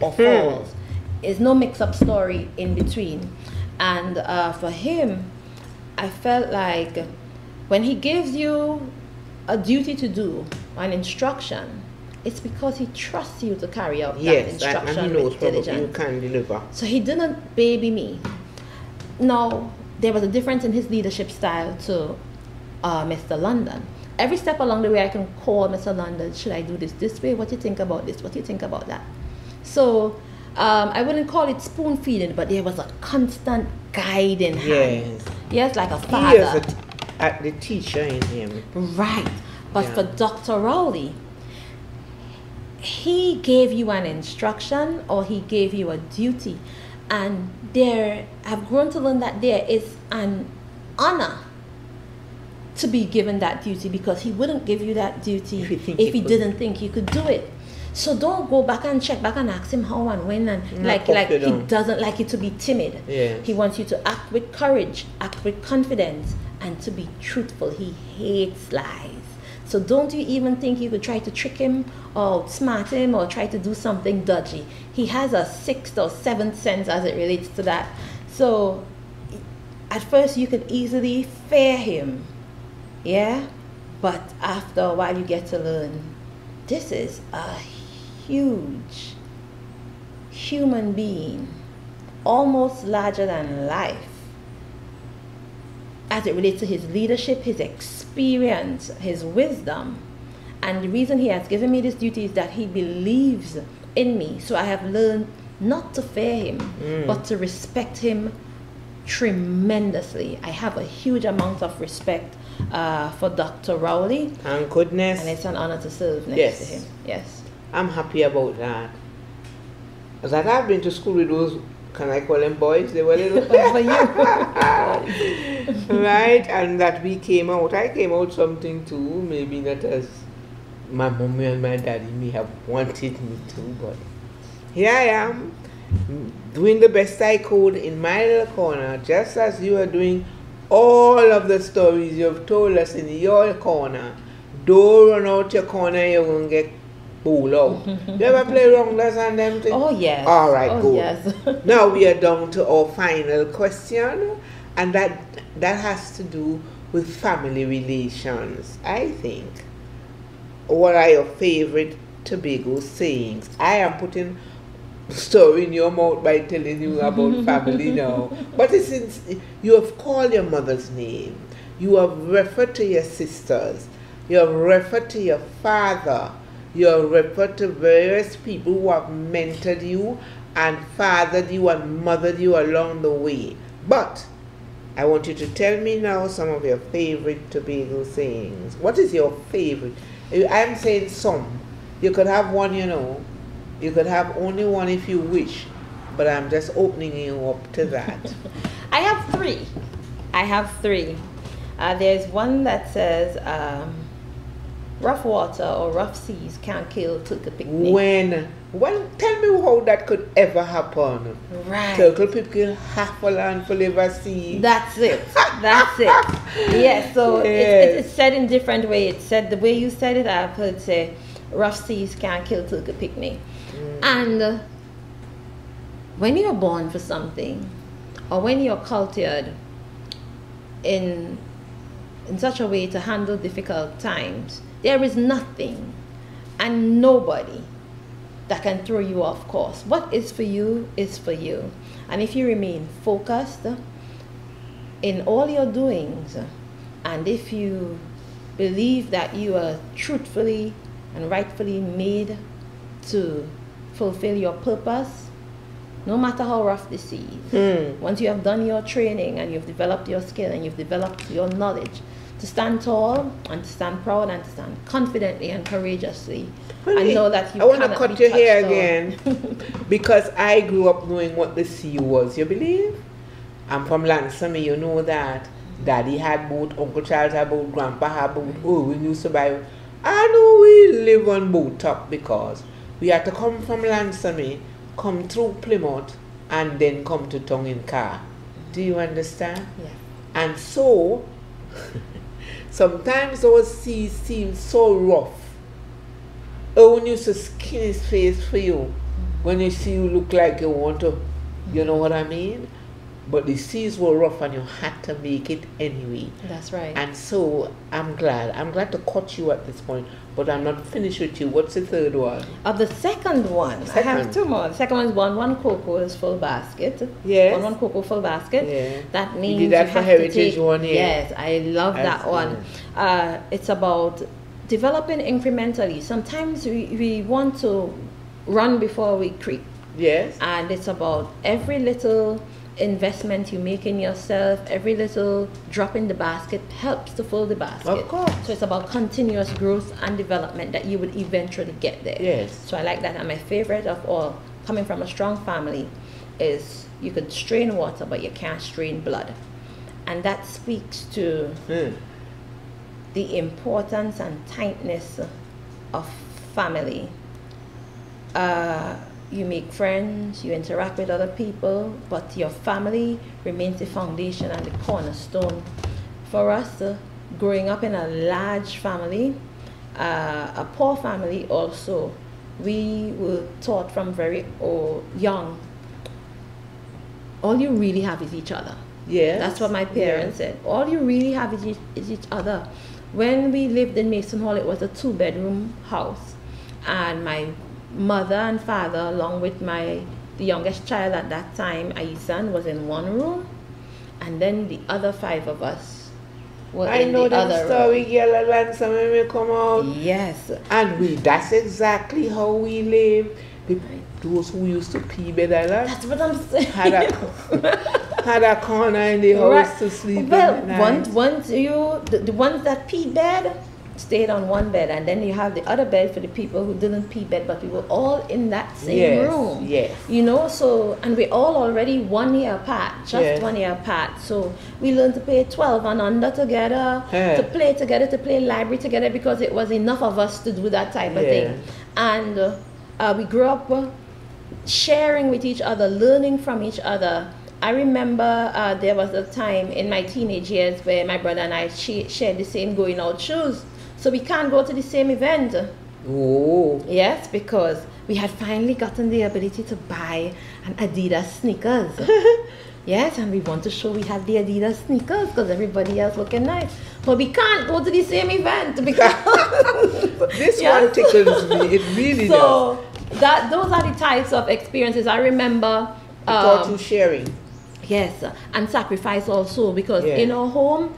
or false. There's no mix-up story in between. And for him, I felt like when he gives you a duty to do, an instruction, it's because he trusts you to carry out that instruction and he knows with diligence. You can deliver. So he didn't baby me. Now, there was a difference in his leadership style to Mr. London. Every step along the way, I can call Mr. London, should I do this way? What do you think about this? What do you think about that? So I wouldn't call it spoon feeding, but there was a constant guiding hand. Yes, like a father. at the teacher in him. Right. But Yeah. for Dr. Rowley, he gave you an instruction or he gave you a duty. And I've grown to learn that there is an honor to be given that duty, because he wouldn't give you that duty if he didn't think you could do it. So don't go back and check back and ask him how and when, and like he doesn't like you to be timid. Yes. He wants you to act with courage, act with confidence, and to be truthful. He hates lies. So don't you even think you could try to trick him or smart him or try to do something dodgy. He has a 6th or 7th sense as it relates to that. So at first you could easily fear him. Yeah? But after a while you get to learn, this is a huge human being, almost larger than life, as it relates to his leadership, his experience, his wisdom. And the reason he has given me this duty is that he believes in me. So I have learned not to fear him, but to respect him tremendously. I have a huge amount of respect for Dr. Rowley. And goodness. And it's an honor to serve next to him. Yes. I'm happy about that. That I've been to school with those, can I call them boys? They were little. For you. Right? And that we came out. I came out something too. Maybe not as my mommy and my daddy may have wanted me to, but here I am, doing the best I could in my little corner, just as you are doing all of the stories you've told us in your corner. Don't run out your corner, you're going to get pulled out. You ever play rounders and them things? Oh, yes. All right, oh, good. Yes. Now we are down to our final question, and that has to do with family relations, I think. What are your favorite Tobago sayings? I am putting story in your mouth by telling you about family now. But since you have called your mother's name, you have referred to your sisters, you have referred to your father, you have referred to various people who have mentored you and fathered you and mothered you along the way. But I want you to tell me now some of your favorite Tobago sayings. What is your favorite? I'm saying some. You could have one, you know. You could have only one if you wish. But I'm just opening you up to that. I have three. There's one that says, rough water or rough seas can't kill turtle picnic. When tell me how that could ever happen. Right. Turtle picnic half a land for liver sea. That's it. That's it. Yes. So Yes. it's said in different ways. It's said the way you said it. I've heard say, rough seas can't kill turtle picnic. And when you're born for something, or when you're cultured in such a way to handle difficult times, there is nothing and nobody that can throw you off course. What is for you is for you. And if you remain focused in all your doings, and if you believe that you are truthfully and rightfully made to fulfill your purpose, no matter how rough the seas, once you have done your training and you've developed your skill and you've developed your knowledge, to stand tall and to stand proud and to stand confidently and courageously, and know that you I want to cannot cut be your hair touched again because I grew up knowing what the sea was. You believe? I'm from Lansome, you know that. Daddy had boat, Uncle Charles had boat, Grandpa had boat. Oh, we used to buy. I know we live on boat top because we had to come from Lansome, come through Plymouth, and then come to town in car. Do you understand? Yeah. And so, sometimes those seas seem so rough. Owen used to skin his face for you when you see you look like you want to, you know what I mean? But the seas were rough and you had to make it anyway. That's right. And so I'm glad to cut you at this point, but I'm not finished with you. What's the third one? Of the second one, I have two more. The second one is one cocoa is full basket. Yes. One cocoa full basket. Yeah. That means You did that you for have Heritage to take, one, yeah. Yes, I love That's that one. It's about developing incrementally. Sometimes we want to run before we creep. Yes. And it's about every little investment you make in yourself, every little drop in the basket helps to fill the basket. Of course. So it's about continuous growth and development that you would eventually get there. Yes. So I like that. And my favorite of all, coming from a strong family, is you could strain water, but you can't strain blood. And that speaks to the importance and tightness of family. You make friends, you interact with other people, but your family remains the foundation and the cornerstone. For us, growing up in a large family, a poor family also, we were taught from very young, all you really have is each other. Yeah. That's what my parents said. All you really have is each other. When we lived in Mason Hall, it was a 2-bedroom house, and my mother and father, along with the youngest child at that time, Aisan, was in one room, and then the other 5 of us were in the other room. I know that story, girl, and some when we come out. Yes. And that's exactly how we live. Those who used to pee bed a lot. That's what I'm saying. Had a corner in the house to sleep. Well, once the ones that pee bed stayed on one bed, and then you have the other bed for the people who didn't pee bed, but we were all in that same room. Yes. You know, so, and we're all already 1 year apart, just 1 year apart. So we learned to play 12 and under together, to play library together, because it was enough of us to do that type of thing. And we grew up sharing with each other, learning from each other. I remember there was a time in my teenage years where my brother and I shared the same going out shoes. So we can't go to the same event. Oh. Yes, because we had finally gotten the ability to buy an Adidas sneakers. Yes, and we want to show we have the Adidas sneakers because everybody else looking nice. But we can't go to the same event because this one tickles me. It really does. So those are the types of experiences. I remember taught you sharing. Yes, and sacrifice also, because in our home,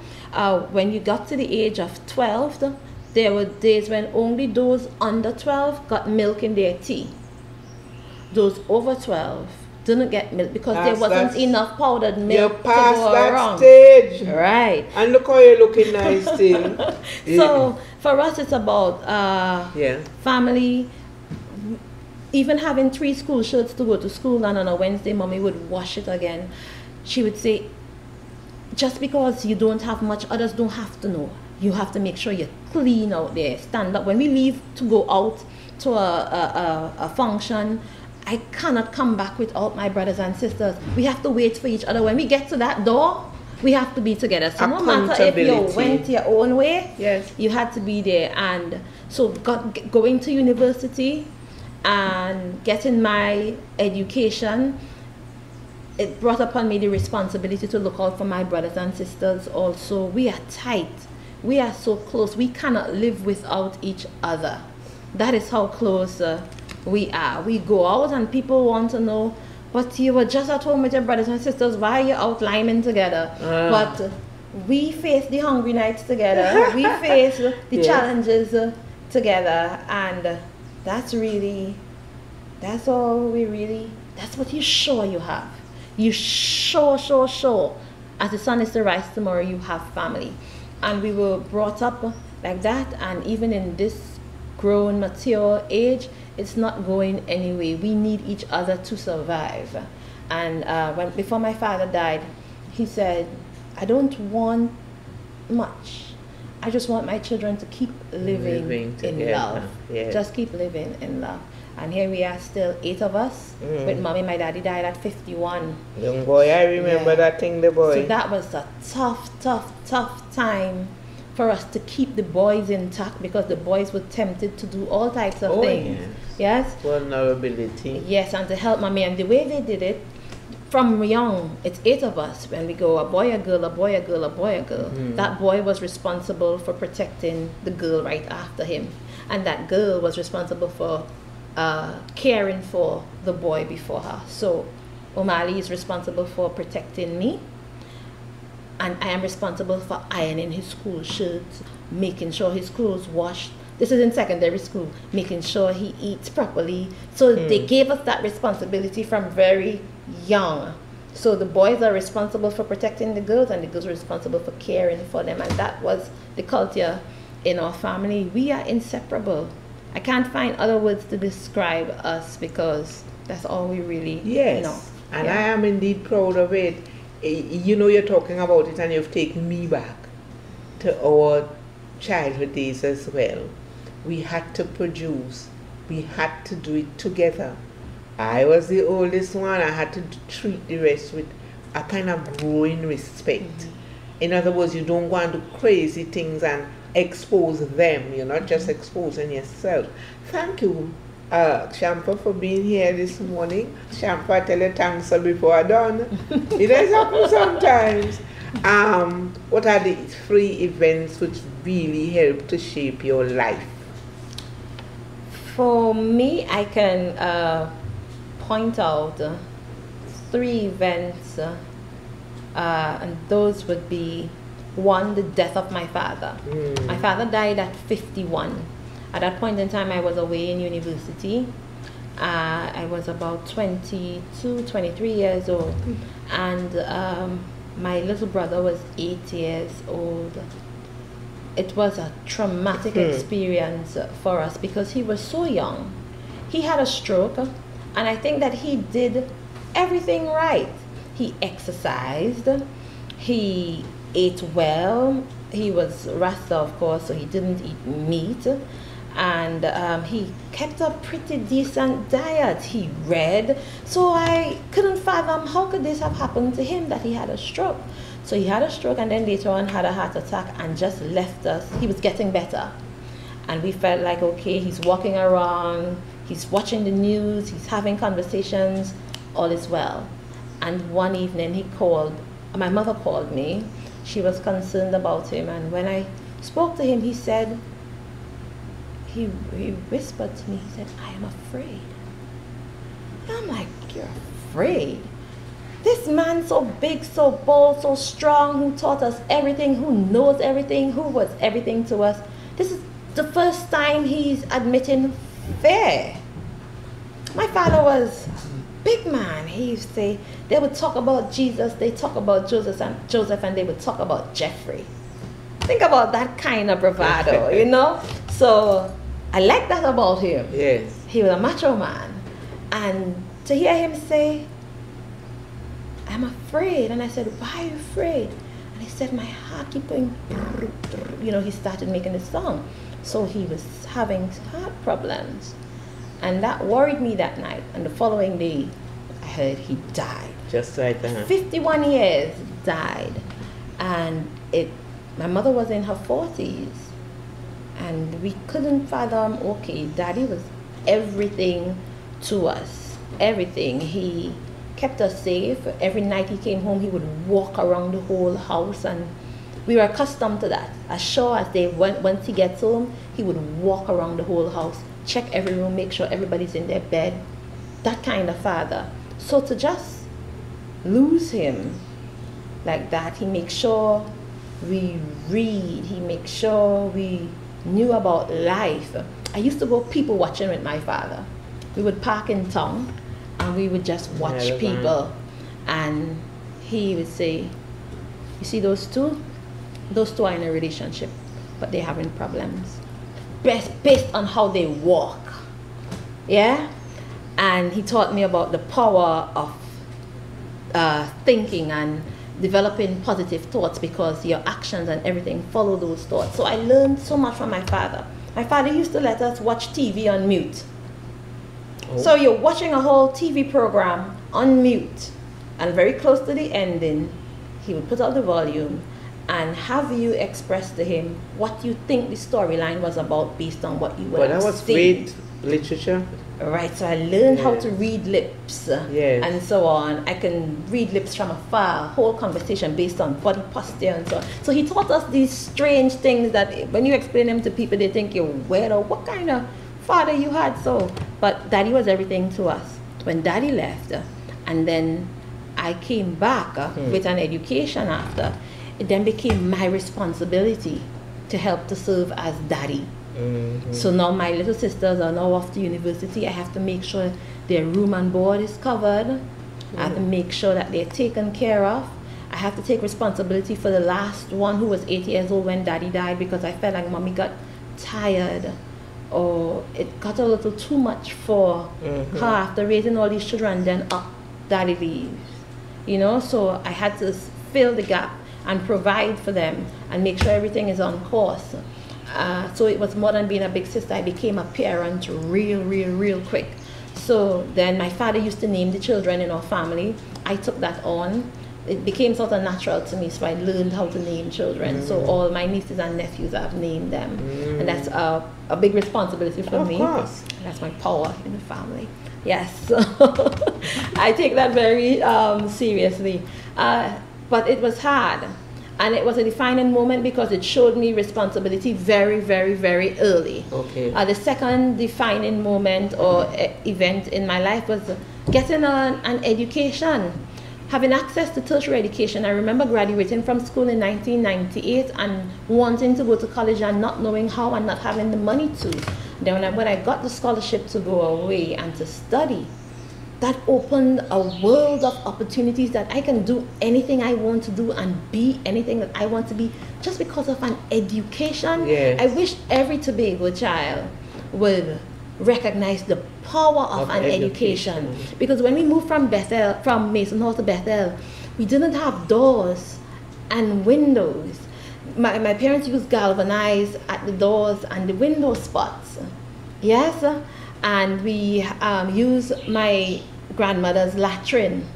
when you got to the age of 12, there were days when only those under 12 got milk in their tea. Those over 12 didn't get milk because there wasn't enough powdered milk to go around. Stage. Right. And look how you're looking nice still. So for us, it's about family. Even having 3 school shirts to go to school, and on a Wednesday, mommy would wash it again. She would say, just because you don't have much, others don't have to know. You have to make sure you're clean out there, stand up. When we leave to go out to a function, I cannot come back without my brothers and sisters. We have to wait for each other. When we get to that door, we have to be together. So no matter if you went your own way, you had to be there. And so going to university and getting my education, it brought upon me the responsibility to look out for my brothers and sisters also. We are tight. We are so close. We cannot live without each other. That is how close we are. We go out and people want to know, but you were just at home with your brothers and sisters. Why are you out liming together? But we face the hungry nights together. We face the challenges together. And that's all we really, that's what you show you have. You show. As the sun is to rise tomorrow, you have family. And we were brought up like that. And even in this grown, mature age, it's not going anyway. We need each other to survive. And before my father died, he said, I don't want much. I just want my children to keep living in love. Yeah. Just keep living in love. And here we are, still 8 of us. With mommy, my daddy died at 51. Young boy, I remember that thing, the boy. So that was a tough time for us to keep the boys intact, because the boys were tempted to do all types of things. Yes. Vulnerability. Yes, and to help mommy. And the way they did it, from young, it's 8 of us. When we go, a boy, a girl, a boy, a girl, a boy, a girl. That boy was responsible for protecting the girl right after him. And that girl was responsible for caring for the boy before her. So O'Malley is responsible for protecting me, and I am responsible for ironing his school shirts, making sure his clothes washed. This is in secondary school, making sure he eats properly. So they gave us that responsibility from very young. So the boys are responsible for protecting the girls, and the girls are responsible for caring for them. And that was the culture in our family. We are inseparable. I can't find other words to describe us, because that's all we really know. And I am indeed proud of it. You know, you're talking about it, and you've taken me back to our childhood days as well. We had to produce. We had to do it together. I was the oldest one. I had to treat the rest with a kind of growing respect. In other words, you don't go and do crazy things and expose them. You're not just exposing yourself. Thank you, Shamfa, for being here this morning. Shamfa, tell you thanks before I'm done. It does happen sometimes. What are the 3 events which really help to shape your life? For me, I can point out 3 events, and those would be: 1, the death of my father. My father died at 51. At that point in time, I was away in university. I was about 22, 23 years old, and my little brother was 8 years old. It was a traumatic experience for us because he was so young. He had a stroke, and I think that he did everything right. He exercised, he ate well, he was Rasta, of course, so he didn't eat meat, and he kept a pretty decent diet. He read, so I couldn't fathom how could this have happened to him, that he had a stroke. So he had a stroke, and then later on had a heart attack and just left us. He was getting better, and we felt like, okay, he's walking around, he's watching the news, he's having conversations, all is well. And one evening he called, my mother called me. She was concerned about him, and when I spoke to him, he said, he whispered to me, he said, "I am afraid." And I'm like, "You're afraid? This man so big, so bold, so strong, who taught us everything, who knows everything, who was everything to us. This is the first time he's admitting fear." My father was big man. He used to say, they would talk about Jesus, they talk about Joseph, and they would talk about Jeffrey. Think about that kind of bravado, you know? So I like that about him. Yes. He was a macho man. And to hear him say, "I'm afraid," and I said, "Why are you afraid?" And he said, "My heart keeps going," you know, he started making a song. So he was having heart problems. And that worried me that night. And the following day, I heard he died. Just like that. 51 years, died. And my mother was in her 40s. And we couldn't fathom, okay, Daddy was everything to us. Everything. He kept us safe. Every night he came home, he would walk around the whole house, and we were accustomed to that. As sure as once he gets home, he would walk around the whole house, check every room, make sure everybody's in their bed. That kind of father. So to just lose him like that, he makes sure we read, he makes sure we knew about life. I used to go people watching with my father. We would park in town and we would just watch people, and he would say, "You see those two? Those two are in a relationship, but they're having problems based on how they walk." Yeah? And he taught me about the power of thinking and developing positive thoughts, because your actions and everything follow those thoughts. So I learned so much from my father. My father used to let us watch TV on mute. Oh. So you're watching a whole TV program on mute, and very close to the ending, he would put up the volume and have you express to him what you think the storyline was about based on what you were seeing. But that was great literature. Right, so I learned how to read lips and so on. I can read lips from afar, whole conversation based on body posture and so on. So he taught us these strange things that when you explain them to people, they think you're weird or what kind of father you had. So, but Daddy was everything to us. When Daddy left, and then I came back with an education after, it then became my responsibility to help to serve as Daddy. Mm-hmm. So now my little sisters are now off to university. I have to make sure their room and board is covered. I have to make sure that they're taken care of. I have to take responsibility for the last one who was 8 years old when daddy died, because I felt like mommy got tired, or it got a little too much for her after raising all these children, and then daddy leaves. You know, so I had to fill the gap and provide for them and make sure everything is on course. So it was more than being a big sister. I became a parent real quick. So then my father used to name the children in our family. I took that on. It became sort of natural to me, so I learned how to name children. So all my nieces and nephews, I've named them. And that's a big responsibility for me. Of course. That's my power in the family. Yes. I take that very seriously. But it was hard. And it was a defining moment because it showed me responsibility very early. Okay. The second defining moment or event in my life was getting an education, having access to tertiary education. I remember graduating from school in 1998 and wanting to go to college and not knowing how and not having the money to. Then when I got the scholarship to go away and to study, that opened a world of opportunities that I can do anything I want to do and be anything that I want to be just because of an education. Yes. I wish every Tobago child would recognize the power of an education. Because when we moved from Mason Hall to Bethel, we didn't have doors and windows. My parents used galvanized at the doors and the window spots. Yes, and we used my grandmother's latrine.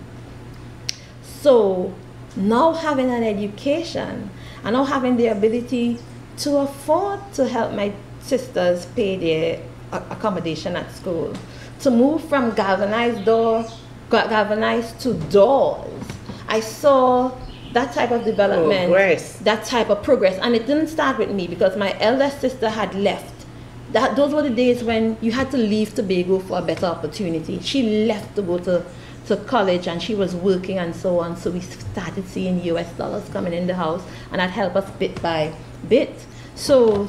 So now having an education and now having the ability to afford to help my sisters pay their accommodation at school, to move from galvanized to doors, I saw that type of development, that type of progress. And it didn't start with me because my eldest sister had left. Those were the days when you had to leave Tobago for a better opportunity. She left to go to college and she was working and so on. So we started seeing US dollars coming in the house, and that helped us bit by bit. So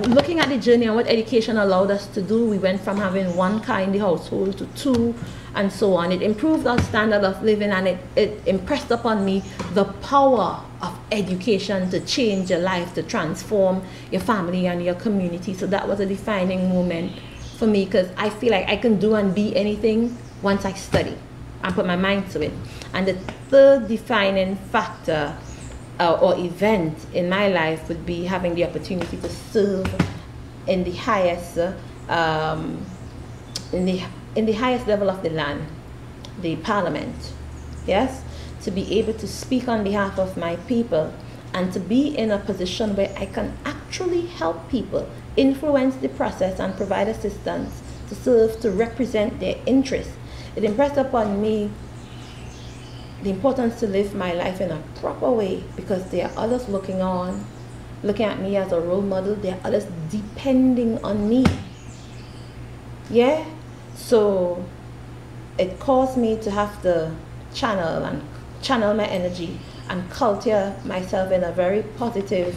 looking at the journey and what education allowed us to do, we went from having one car in the household to two and so on. It improved our standard of living, and it impressed upon me the power of education to change your life, to transform your family and your community. So that was a defining moment for me, because I feel like I can do and be anything once I study and put my mind to it. And the third defining factor or event in my life would be having the opportunity to serve in the highest in the highest level of the land, the parliament. Yes, to be able to speak on behalf of my people and to be in a position where I can actually help people, influence the process and provide assistance, to serve, to represent their interests. It impressed upon me the importance to live my life in a proper way, because there are others looking on, looking at me as a role model. There are others depending on me. Yeah? So it caused me to have to channel my energy and culture myself in a very positive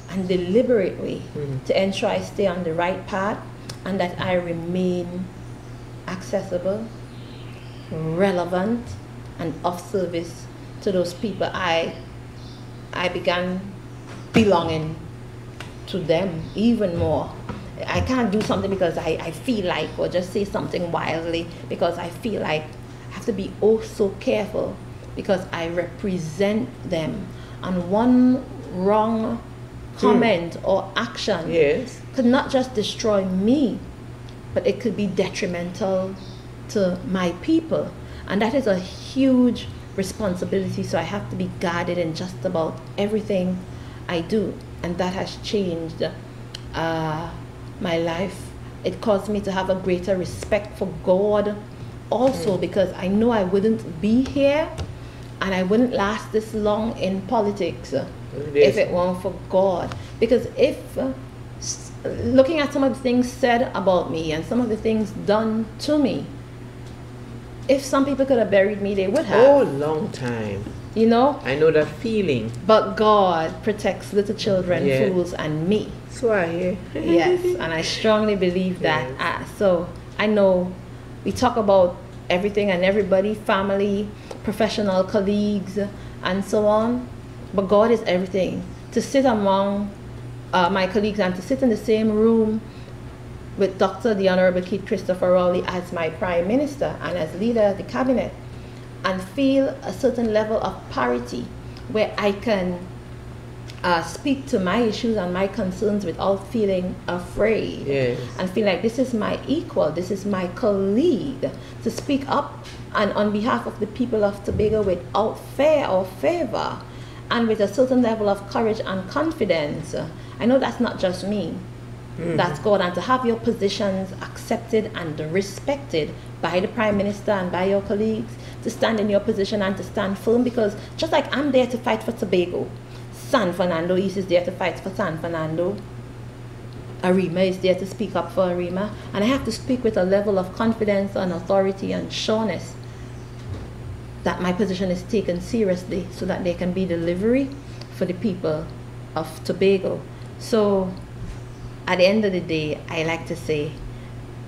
and deliberate way to ensure I stay on the right path and that I remain accessible, relevant, and of service to those people. I began belonging to them even more. I can't do something because I feel like, or just say something wildly because I feel like. I have to be oh so careful because I represent them, and one wrong comment or action could not just destroy me, but it could be detrimental to my people. And that is a huge responsibility, so I have to be guarded in just about everything I do. And that has changed my life. It caused me to have a greater respect for God also, because I know I wouldn't be here and I wouldn't last this long in politics if it weren't for God. Because if looking at some of the things said about me and some of the things done to me, if some people could have buried me, they would have. Oh, long time. You know? I know that feeling. But God protects little children, fools, and me. So I hear. Yes, and I strongly believe that. So I know we talk about everything and everybody, family, professional colleagues, and so on. But God is everything. To sit among my colleagues and to sit in the same room with Dr. the Honorable Keith Christopher Rowley as my Prime Minister and as leader of the cabinet, and feel a certain level of parity where I can speak to my issues and my concerns without feeling afraid. Yes. And feel like this is my equal, this is my colleague, to speak up and on behalf of the people of Tobago without fear or favor, and with a certain level of courage and confidence. I know that's not just me. That's God. And to have your positions accepted and respected by the Prime Minister and by your colleagues, to stand in your position and to stand firm, because just like I'm there to fight for Tobago, San Fernando East is there to fight for San Fernando, Arima is there to speak up for Arima, and I have to speak with a level of confidence and authority and sureness that my position is taken seriously, so that there can be delivery for the people of Tobago. So at the end of the day, I like to say,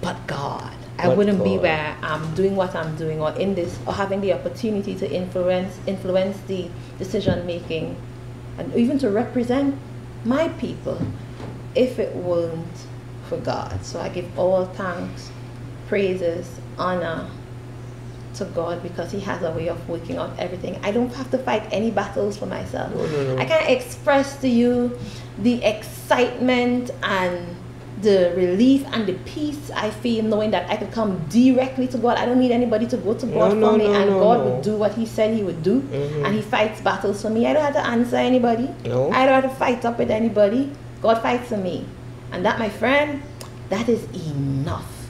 but God. I wouldn't be where I'm doing what I'm doing, or in this, or having the opportunity to influence the decision making, and even to represent my people, if it weren't for God. So I give all thanks, praises, honor to God, because He has a way of working out everything. I don't have to fight any battles for myself. No. I can express to you the excitement and the relief and the peace I feel knowing that I could come directly to God. I don't need anybody to go to God for me, and God would do what He said He would do, and He fights battles for me. I don't have to answer anybody. No. I don't have to fight up with anybody. God fights for me, and that, my friend, that is enough.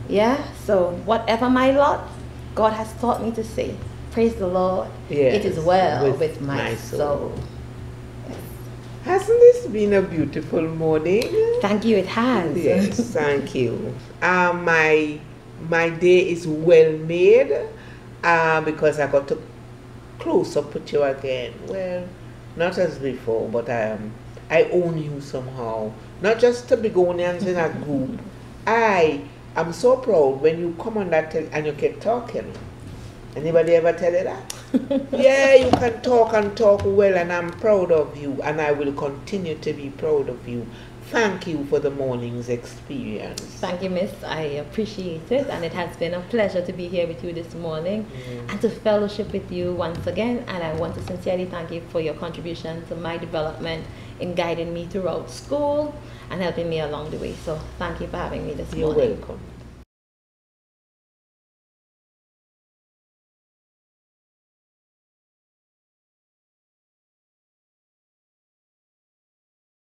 Yeah. So whatever my lot, God has taught me to say, praise the Lord. Yes, it is well with my soul. Hasn't this been a beautiful morning? Thank you, it has. Yes, thank you. My day is well made because I got to close up with you again. Well, not as before, but I own you somehow. Not just Tobagonians in a group. I am so proud when you come on that and you keep talking. Anybody ever tell you that? Yeah, you can talk and talk well, and I'm proud of you, and I will continue to be proud of you. Thank you for the morning's experience. Thank you, Miss. I appreciate it, and it has been a pleasure to be here with you this morning and to fellowship with you once again. And I want to sincerely thank you for your contribution to my development in guiding me throughout school and helping me along the way. So thank you for having me this morning. You're welcome.